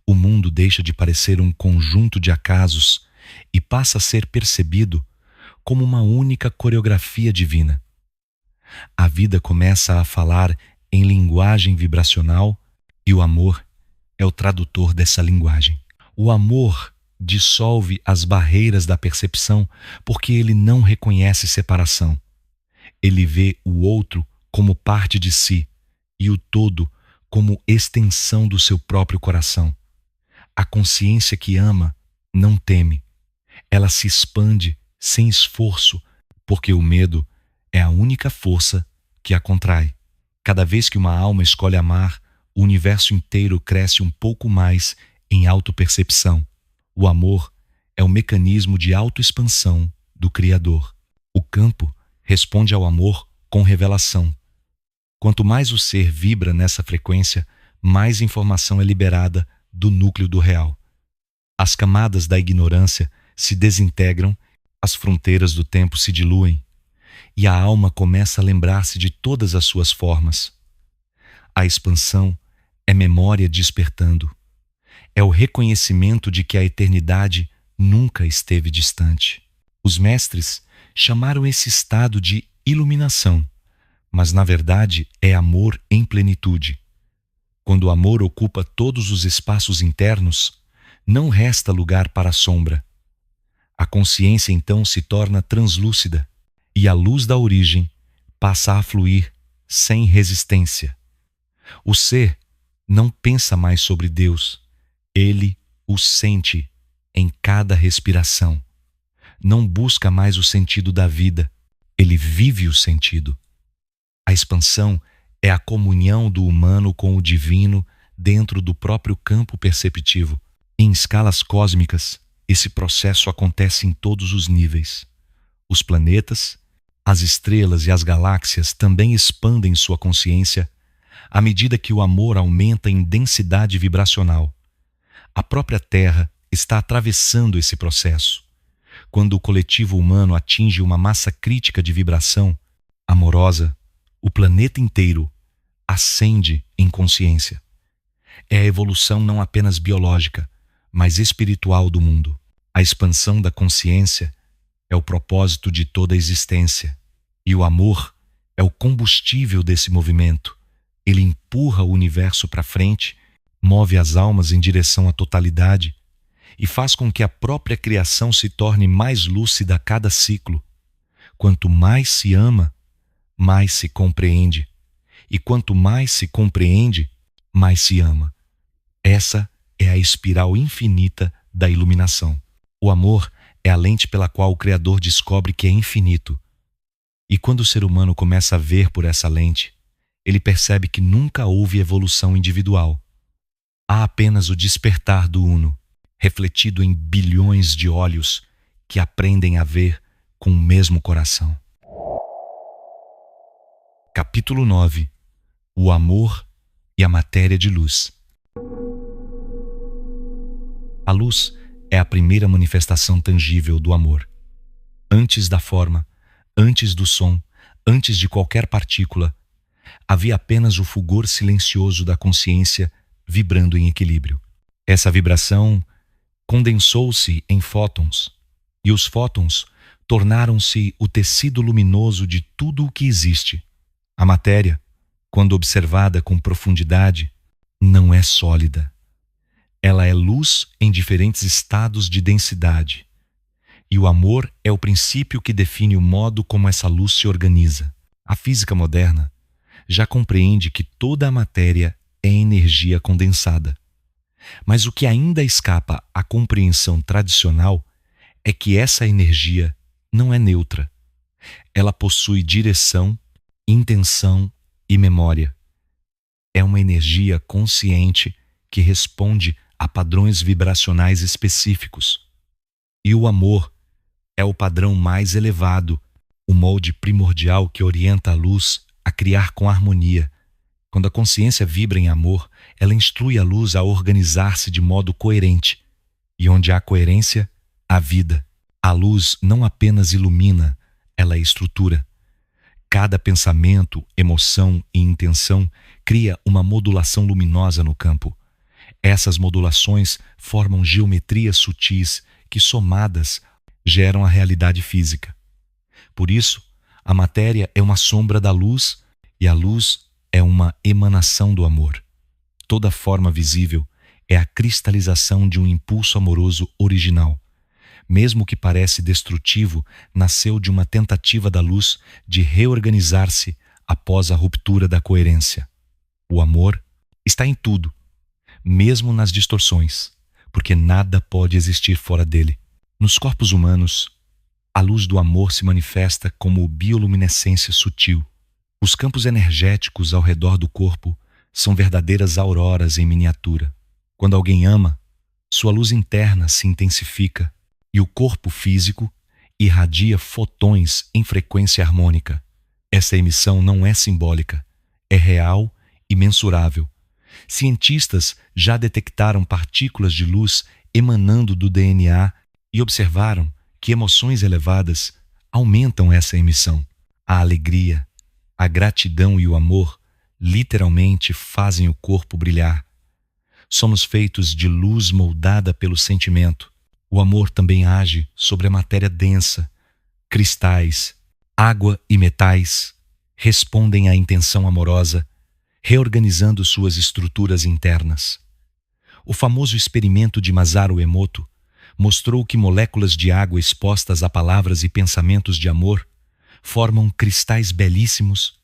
O mundo deixa de parecer um conjunto de acasos e passa a ser percebido como uma única coreografia divina. A vida começa a falar em linguagem vibracional e o amor é o tradutor dessa linguagem. O amor dissolve as barreiras da percepção porque ele não reconhece separação. Ele vê o outro como parte de si e o todo como extensão do seu próprio coração. A consciência que ama não teme. Ela se expande sem esforço, porque o medo é a única força que a contrai. Cada vez que uma alma escolhe amar, o universo inteiro cresce um pouco mais em autopercepção. O amor é o mecanismo de autoexpansão do Criador. O campo responde ao amor com revelação. Quanto mais o ser vibra nessa frequência, mais informação é liberada do núcleo do real. As camadas da ignorância se desintegram, as fronteiras do tempo se diluem, e a alma começa a lembrar-se de todas as suas formas. A expansão é memória despertando. É o reconhecimento de que a eternidade nunca esteve distante. Os mestres chamaram esse estado de iluminação, mas na verdade é amor em plenitude. Quando o amor ocupa todos os espaços internos, não resta lugar para a sombra. A consciência então se torna translúcida e a luz da origem passa a fluir sem resistência. O ser não pensa mais sobre Deus, ele o sente em cada respiração. Não busca mais o sentido da vida, ele vive o sentido. A expansão é a comunhão do humano com o divino dentro do próprio campo perceptivo. Em escalas cósmicas, esse processo acontece em todos os níveis. Os planetas, as estrelas e as galáxias também expandem sua consciência à medida que o amor aumenta em densidade vibracional. A própria Terra está atravessando esse processo. Quando o coletivo humano atinge uma massa crítica de vibração amorosa, o planeta inteiro ascende em consciência. É a evolução não apenas biológica, mas espiritual do mundo. A expansão da consciência é o propósito de toda a existência, e o amor é o combustível desse movimento. Ele empurra o universo para frente, move as almas em direção à totalidade e faz com que a própria criação se torne mais lúcida a cada ciclo. Quanto mais se ama, mais se compreende. E quanto mais se compreende, mais se ama. Essa é a espiral infinita da iluminação. O amor é a lente pela qual o Criador descobre que é infinito. E quando o ser humano começa a ver por essa lente, ele percebe que nunca houve evolução individual. Há apenas o despertar do Uno, refletido em bilhões de olhos que aprendem a ver com o mesmo coração. Capítulo 9. O amor e a matéria de luz. A luz é a primeira manifestação tangível do amor. Antes da forma, antes do som, antes de qualquer partícula, havia apenas o fulgor silencioso da consciência vibrando em equilíbrio. Essa vibração condensou-se em fótons, e os fótons tornaram-se o tecido luminoso de tudo o que existe. A matéria, quando observada com profundidade, não é sólida. Ela é luz em diferentes estados de densidade. E o amor é o princípio que define o modo como essa luz se organiza. A física moderna já compreende que toda a matéria é energia condensada. Mas o que ainda escapa à compreensão tradicional é que essa energia não é neutra. Ela possui direção, intenção e memória. É uma energia consciente que responde a padrões vibracionais específicos. E o amor é o padrão mais elevado, o molde primordial que orienta a luz a criar com harmonia. Quando a consciência vibra em amor, ela instrui a luz a organizar-se de modo coerente. E onde há coerência, há vida. A luz não apenas ilumina, ela estrutura. Cada pensamento, emoção e intenção cria uma modulação luminosa no campo. Essas modulações formam geometrias sutis que, somadas, geram a realidade física. Por isso, a matéria é uma sombra da luz e a luz é uma emanação do amor. Toda forma visível é a cristalização de um impulso amoroso original. Mesmo que parece destrutivo, nasceu de uma tentativa da luz de reorganizar-se após a ruptura da coerência. O amor está em tudo, mesmo nas distorções, porque nada pode existir fora dele. Nos corpos humanos, a luz do amor se manifesta como bioluminescência sutil. Os campos energéticos ao redor do corpo são verdadeiras auroras em miniatura. Quando alguém ama, sua luz interna se intensifica e o corpo físico irradia fotões em frequência harmônica. Essa emissão não é simbólica, é real e mensurável. Cientistas já detectaram partículas de luz emanando do DNA e observaram que emoções elevadas aumentam essa emissão. A alegria, a gratidão e o amor literalmente fazem o corpo brilhar. Somos feitos de luz moldada pelo sentimento. O amor também age sobre a matéria densa. Cristais, água e metais respondem à intenção amorosa, reorganizando suas estruturas internas. O famoso experimento de Masaru Emoto mostrou que moléculas de água expostas a palavras e pensamentos de amor formam cristais belíssimos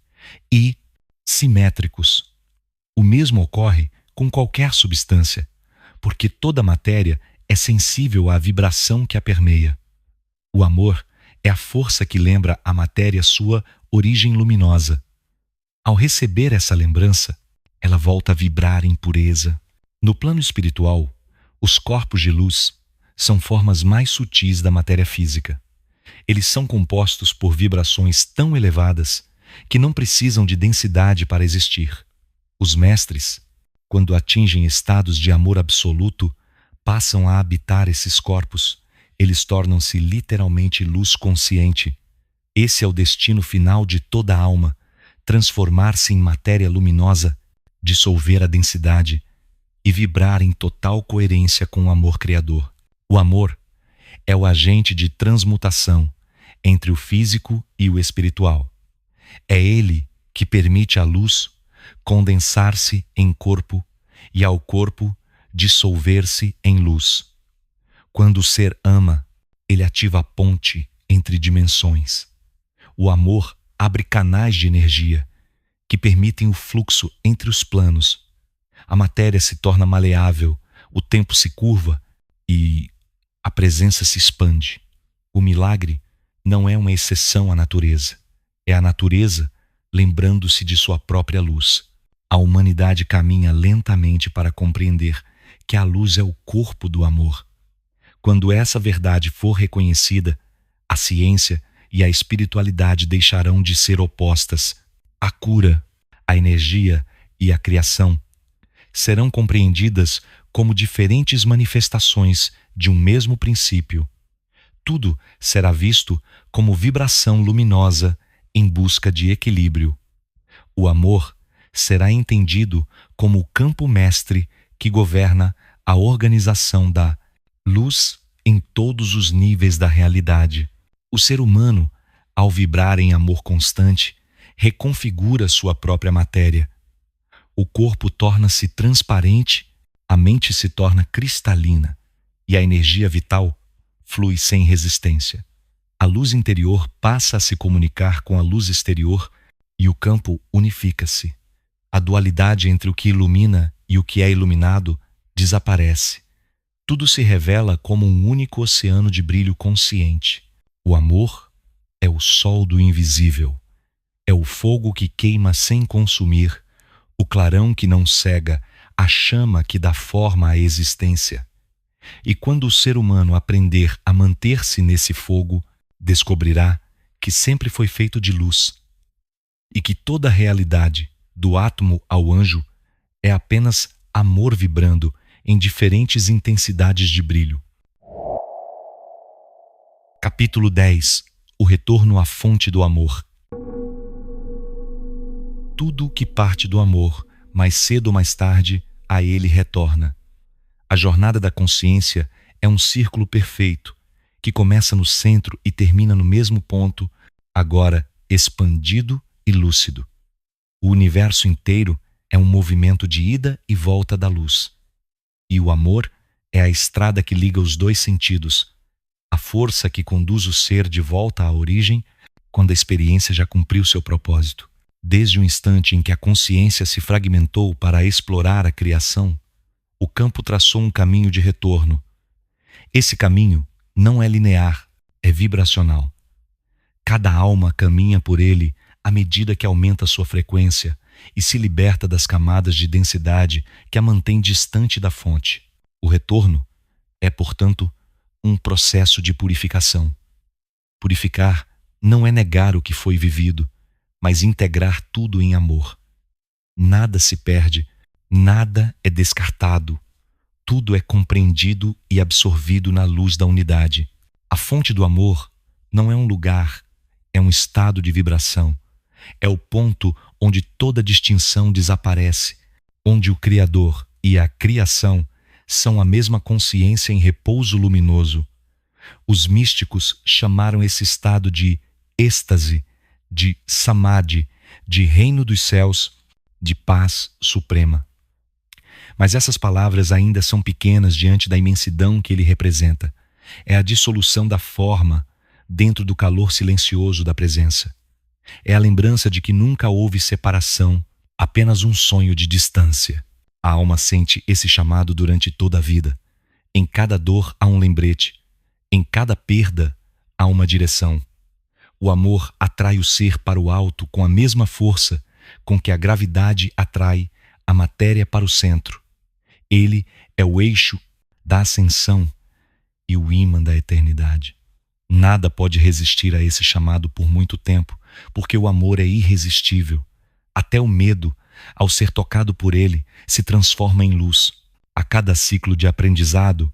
e simétricos. O mesmo ocorre com qualquer substância, porque toda matéria é sensível à vibração que a permeia. O amor é a força que lembra à matéria sua origem luminosa. Ao receber essa lembrança, ela volta a vibrar em pureza. No plano espiritual, os corpos de luz são formas mais sutis da matéria física. Eles são compostos por vibrações tão elevadas que não precisam de densidade para existir. Os mestres, quando atingem estados de amor absoluto, passam a habitar esses corpos. Eles tornam-se literalmente luz consciente. Esse é o destino final de toda alma: transformar-se em matéria luminosa, dissolver a densidade e vibrar em total coerência com o amor criador. O amor é o agente de transmutação entre o físico e o espiritual. É ele que permite à luz condensar-se em corpo e ao corpo dissolver-se em luz. Quando o ser ama, ele ativa a ponte entre dimensões. O amor abre canais de energia que permitem o fluxo entre os planos. A matéria se torna maleável, o tempo se curva e a presença se expande. O milagre não é uma exceção à natureza. É a natureza lembrando-se de sua própria luz. A humanidade caminha lentamente para compreender que a luz é o corpo do amor. Quando essa verdade for reconhecida, a ciência e a espiritualidade deixarão de ser opostas. A cura, a energia e a criação serão compreendidas como diferentes manifestações de um mesmo princípio. Tudo será visto como vibração luminosa em busca de equilíbrio. O amor será entendido como o campo mestre que governa a organização da luz em todos os níveis da realidade. O ser humano, ao vibrar em amor constante, reconfigura sua própria matéria. O corpo torna-se transparente, a mente se torna cristalina e a energia vital flui sem resistência. A luz interior passa a se comunicar com a luz exterior e o campo unifica-se. A dualidade entre o que ilumina e o que é iluminado desaparece. Tudo se revela como um único oceano de brilho consciente. O amor é o sol do invisível. É o fogo que queima sem consumir, o clarão que não cega, a chama que dá forma à existência. E quando o ser humano aprender a manter-se nesse fogo, descobrirá que sempre foi feito de luz e que toda a realidade, do átomo ao anjo, é apenas amor vibrando em diferentes intensidades de brilho. Capítulo 10. O retorno à fonte do amor. Tudo que parte do amor, mais cedo ou mais tarde, a ele retorna. A jornada da consciência é um círculo perfeito, que começa no centro e termina no mesmo ponto, agora expandido e lúcido. O universo inteiro é um movimento de ida e volta da luz. E o amor é a estrada que liga os dois sentidos, a força que conduz o ser de volta à origem quando a experiência já cumpriu seu propósito. Desde o instante em que a consciência se fragmentou para explorar a criação, o campo traçou um caminho de retorno. Esse caminho não é linear, é vibracional. Cada alma caminha por ele à medida que aumenta sua frequência e se liberta das camadas de densidade que a mantém distante da fonte. O retorno é, portanto, um processo de purificação. Purificar não é negar o que foi vivido, mas integrar tudo em amor. Nada se perde, nada é descartado, tudo é compreendido e absorvido na luz da unidade. A fonte do amor não é um lugar, é um estado de vibração. É o ponto onde toda distinção desaparece, onde o Criador e a criação são a mesma consciência em repouso luminoso. Os místicos chamaram esse estado de êxtase, de samadhi, de reino dos céus, de paz suprema. Mas essas palavras ainda são pequenas diante da imensidão que ele representa. É a dissolução da forma dentro do calor silencioso da presença. É a lembrança de que nunca houve separação, apenas um sonho de distância. A alma sente esse chamado durante toda a vida. Em cada dor há um lembrete. Em cada perda há uma direção. O amor atrai o ser para o alto com a mesma força com que a gravidade atrai a matéria para o centro. Ele é o eixo da ascensão e o ímã da eternidade. Nada pode resistir a esse chamado por muito tempo, porque o amor é irresistível. Até o medo, ao ser tocado por ele, se transforma em luz. A cada ciclo de aprendizado,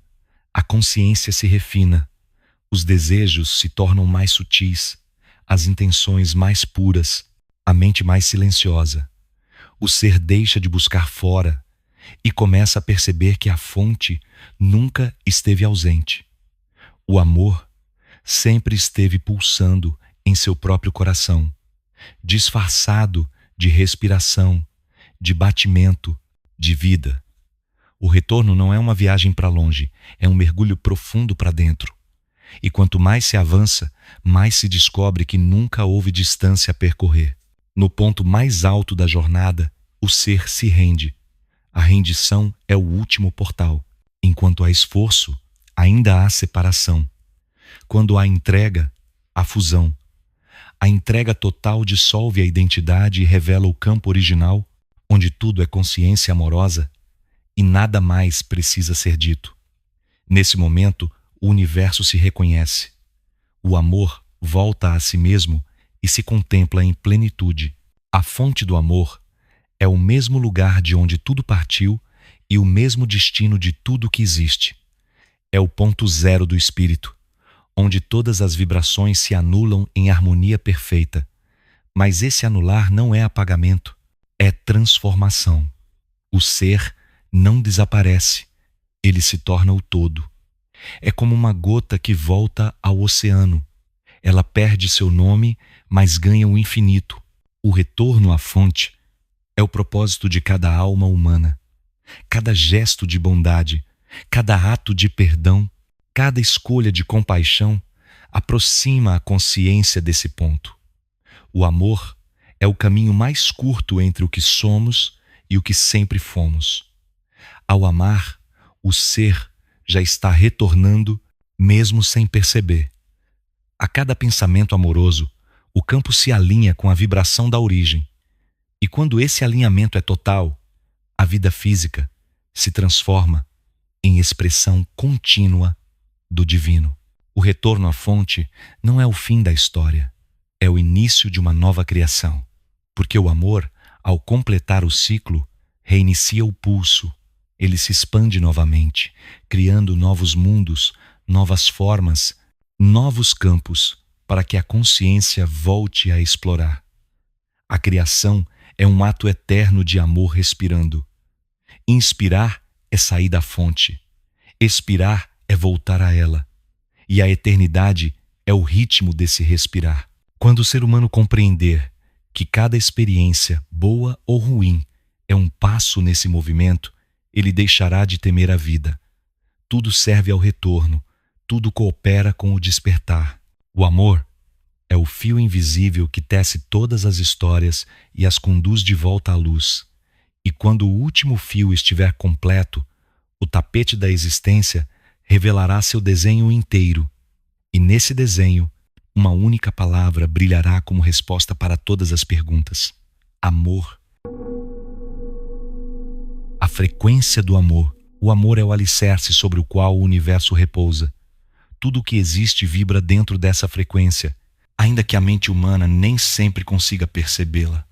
a consciência se refina, os desejos se tornam mais sutis, as intenções mais puras, a mente mais silenciosa. O ser deixa de buscar fora e começa a perceber que a fonte nunca esteve ausente. O amor sempre esteve pulsando em seu próprio coração, disfarçado de respiração, de batimento, de vida. O retorno não é uma viagem para longe, é um mergulho profundo para dentro. E quanto mais se avança, mais se descobre que nunca houve distância a percorrer. No ponto mais alto da jornada, o ser se rende. A rendição é o último portal. Enquanto há esforço, ainda há separação. Quando há entrega, há fusão. A entrega total dissolve a identidade e revela o campo original, onde tudo é consciência amorosa e nada mais precisa ser dito. Nesse momento, o universo se reconhece. O amor volta a si mesmo e se contempla em plenitude. A fonte do amor é o mesmo lugar de onde tudo partiu e o mesmo destino de tudo que existe. É o ponto zero do espírito, onde todas as vibrações se anulam em harmonia perfeita. Mas esse anular não é apagamento, é transformação. O ser não desaparece, ele se torna o todo. É como uma gota que volta ao oceano. Ela perde seu nome, mas ganha o infinito. O retorno à fonte é o propósito de cada alma humana. Cada gesto de bondade, cada ato de perdão, cada escolha de compaixão aproxima a consciência desse ponto. O amor é o caminho mais curto entre o que somos e o que sempre fomos. Ao amar, o ser já está retornando, mesmo sem perceber. A cada pensamento amoroso, o campo se alinha com a vibração da origem. E quando esse alinhamento é total, a vida física se transforma em expressão contínua do divino. O retorno à fonte não é o fim da história, é o início de uma nova criação. Porque o amor, ao completar o ciclo, reinicia o pulso. Ele se expande novamente, criando novos mundos, novas formas, novos campos, para que a consciência volte a explorar. A criação é um ato eterno de amor respirando. Inspirar é sair da fonte. Expirar é voltar a ela. E a eternidade é o ritmo desse respirar. Quando o ser humano compreender que cada experiência, boa ou ruim, é um passo nesse movimento, ele deixará de temer a vida. Tudo serve ao retorno, tudo coopera com o despertar. O amor é o fio invisível que tece todas as histórias e as conduz de volta à luz. E quando o último fio estiver completo, o tapete da existência revelará seu desenho inteiro. E nesse desenho, uma única palavra brilhará como resposta para todas as perguntas: amor. A frequência do amor. O amor é o alicerce sobre o qual o universo repousa. Tudo o que existe vibra dentro dessa frequência, ainda que a mente humana nem sempre consiga percebê-la.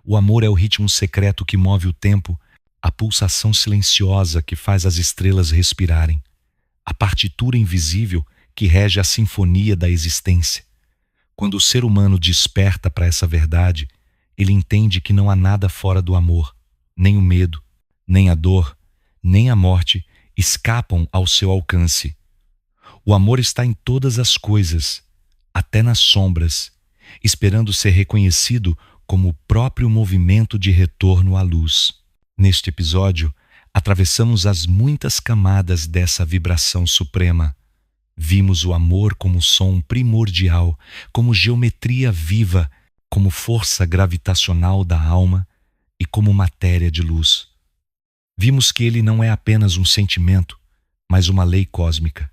O amor é o ritmo secreto que move o tempo, a pulsação silenciosa que faz as estrelas respirarem, a partitura invisível que rege a sinfonia da existência. Quando o ser humano desperta para essa verdade, ele entende que não há nada fora do amor, nem o medo, nem a dor, nem a morte escapam ao seu alcance. O amor está em todas as coisas, até nas sombras, esperando ser reconhecido como o próprio movimento de retorno à luz. Neste episódio, atravessamos as muitas camadas dessa vibração suprema. Vimos o amor como som primordial, como geometria viva, como força gravitacional da alma e como matéria de luz. Vimos que ele não é apenas um sentimento, mas uma lei cósmica.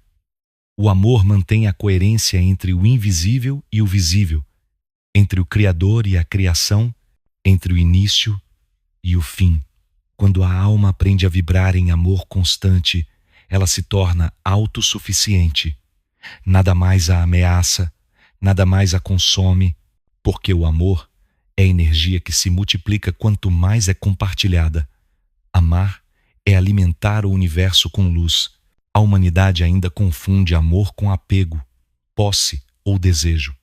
O amor mantém a coerência entre o invisível e o visível, entre o Criador e a criação, entre o início e o fim. Quando a alma aprende a vibrar em amor constante, ela se torna autossuficiente. Nada mais a ameaça, nada mais a consome, porque o amor é energia que se multiplica quanto mais é compartilhada. Amar é alimentar o universo com luz. A humanidade ainda confunde amor com apego, posse ou desejo.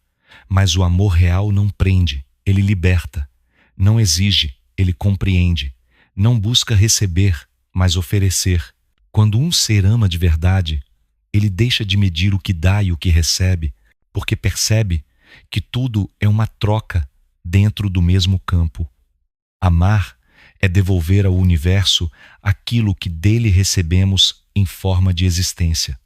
Mas o amor real não prende, ele liberta. Não exige, ele compreende. Não busca receber, mas oferecer. Quando um ser ama de verdade, ele deixa de medir o que dá e o que recebe, porque percebe que tudo é uma troca dentro do mesmo campo. Amar é devolver ao universo aquilo que dele recebemos em forma de existência.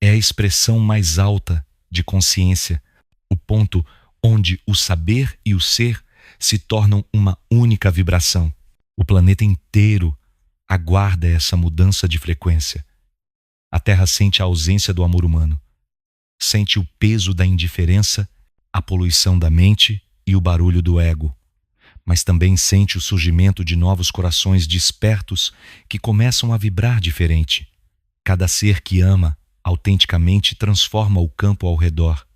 É a expressão mais alta de consciência, o ponto onde o saber e o ser se tornam uma única vibração. O planeta inteiro aguarda essa mudança de frequência. A Terra sente a ausência do amor humano, sente o peso da indiferença, a poluição da mente e o barulho do ego, mas também sente o surgimento de novos corações despertos que começam a vibrar diferente. Cada ser que ama autenticamente transforma o campo ao redor.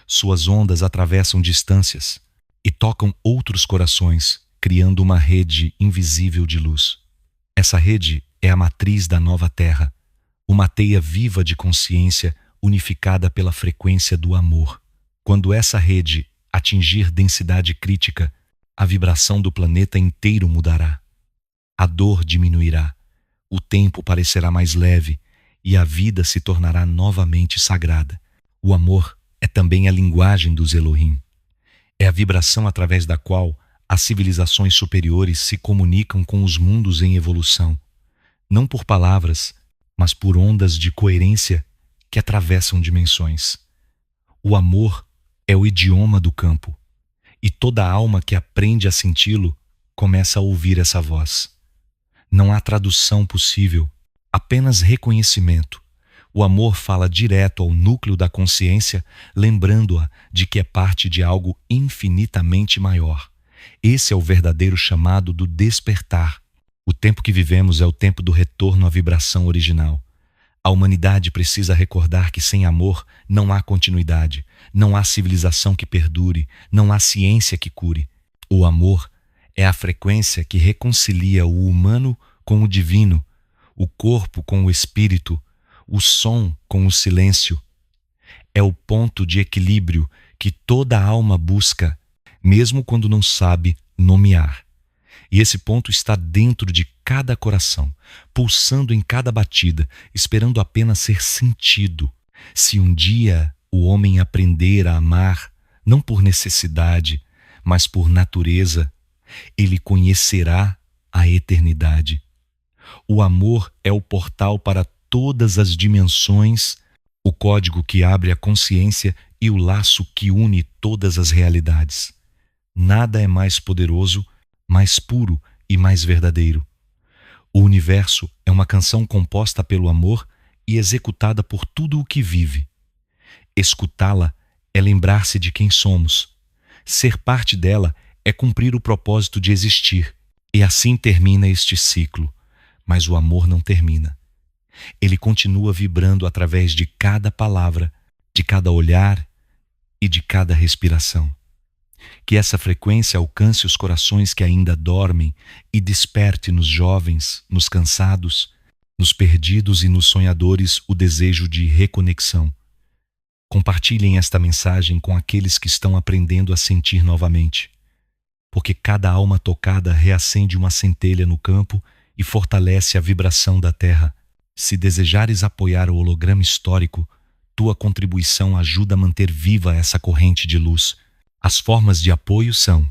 Suas ondas atravessam distâncias e tocam outros corações, criando uma rede invisível de luz. Essa rede é a matriz da nova Terra, uma teia viva de consciência unificada pela frequência do amor. Quando essa rede atingir densidade crítica, a vibração do planeta inteiro mudará. A dor diminuirá, o tempo parecerá mais leve e a vida se tornará novamente sagrada. O amor é também a linguagem dos Elohim. É a vibração através da qual As civilizações superiores se comunicam com os mundos em evolução, não por palavras, mas por ondas de coerência que atravessam dimensões. O amor é o idioma do campo, e toda alma que aprende a senti-lo começa a ouvir essa voz. Não há tradução possível, apenas reconhecimento. O amor fala direto ao núcleo da consciência, lembrando-a de que é parte de algo infinitamente maior. Esse é o verdadeiro chamado do despertar. O tempo que vivemos é o tempo do retorno à vibração original. A humanidade precisa recordar que sem amor não há continuidade, não há civilização que perdure, não há ciência que cure. O amor é a frequência que reconcilia o humano com o divino, o corpo com o espírito, o som com o silêncio. É o ponto de equilíbrio que toda alma busca, mesmo quando não sabe nomear. E esse ponto está dentro de cada coração, pulsando em cada batida, esperando apenas ser sentido. Se um dia o homem aprender a amar, não por necessidade, mas por natureza, ele conhecerá a eternidade. O amor é o portal para todas as dimensões, o código que abre a consciência e o laço que une todas as realidades. Nada é mais poderoso, mais puro e mais verdadeiro. O universo é uma canção composta pelo amor e executada por tudo o que vive. Escutá-la é lembrar-se de quem somos. Ser parte dela é cumprir o propósito de existir. E assim termina este ciclo. Mas o amor não termina. Ele continua vibrando através de cada palavra, de cada olhar e de cada respiração. Que essa frequência alcance os corações que ainda dormem e desperte nos jovens, nos cansados, nos perdidos e nos sonhadores o desejo de reconexão. Compartilhem esta mensagem com aqueles que estão aprendendo a sentir novamente, porque cada alma tocada reacende uma centelha no campo e fortalece a vibração da terra. Se desejares apoiar o holograma histórico, tua contribuição ajuda a manter viva essa corrente de luz. As formas de apoio são: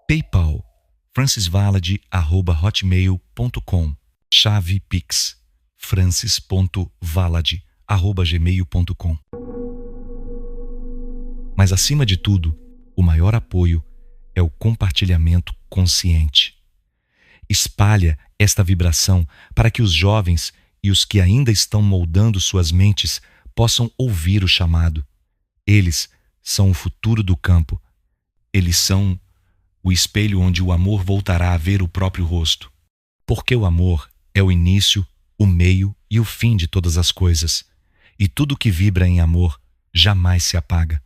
PayPal, francisvalade@hotmail.com, chave Pix, francis.valade@gmail.com. Mas acima de tudo, o maior apoio é o compartilhamento consciente. Espalha esta vibração para que os jovens e os que ainda estão moldando suas mentes possam ouvir o chamado. Eles são o futuro do campo. Eles são o espelho onde o amor voltará a ver o próprio rosto. Porque o amor é o início, o meio e o fim de todas as coisas. E tudo que vibra em amor jamais se apaga.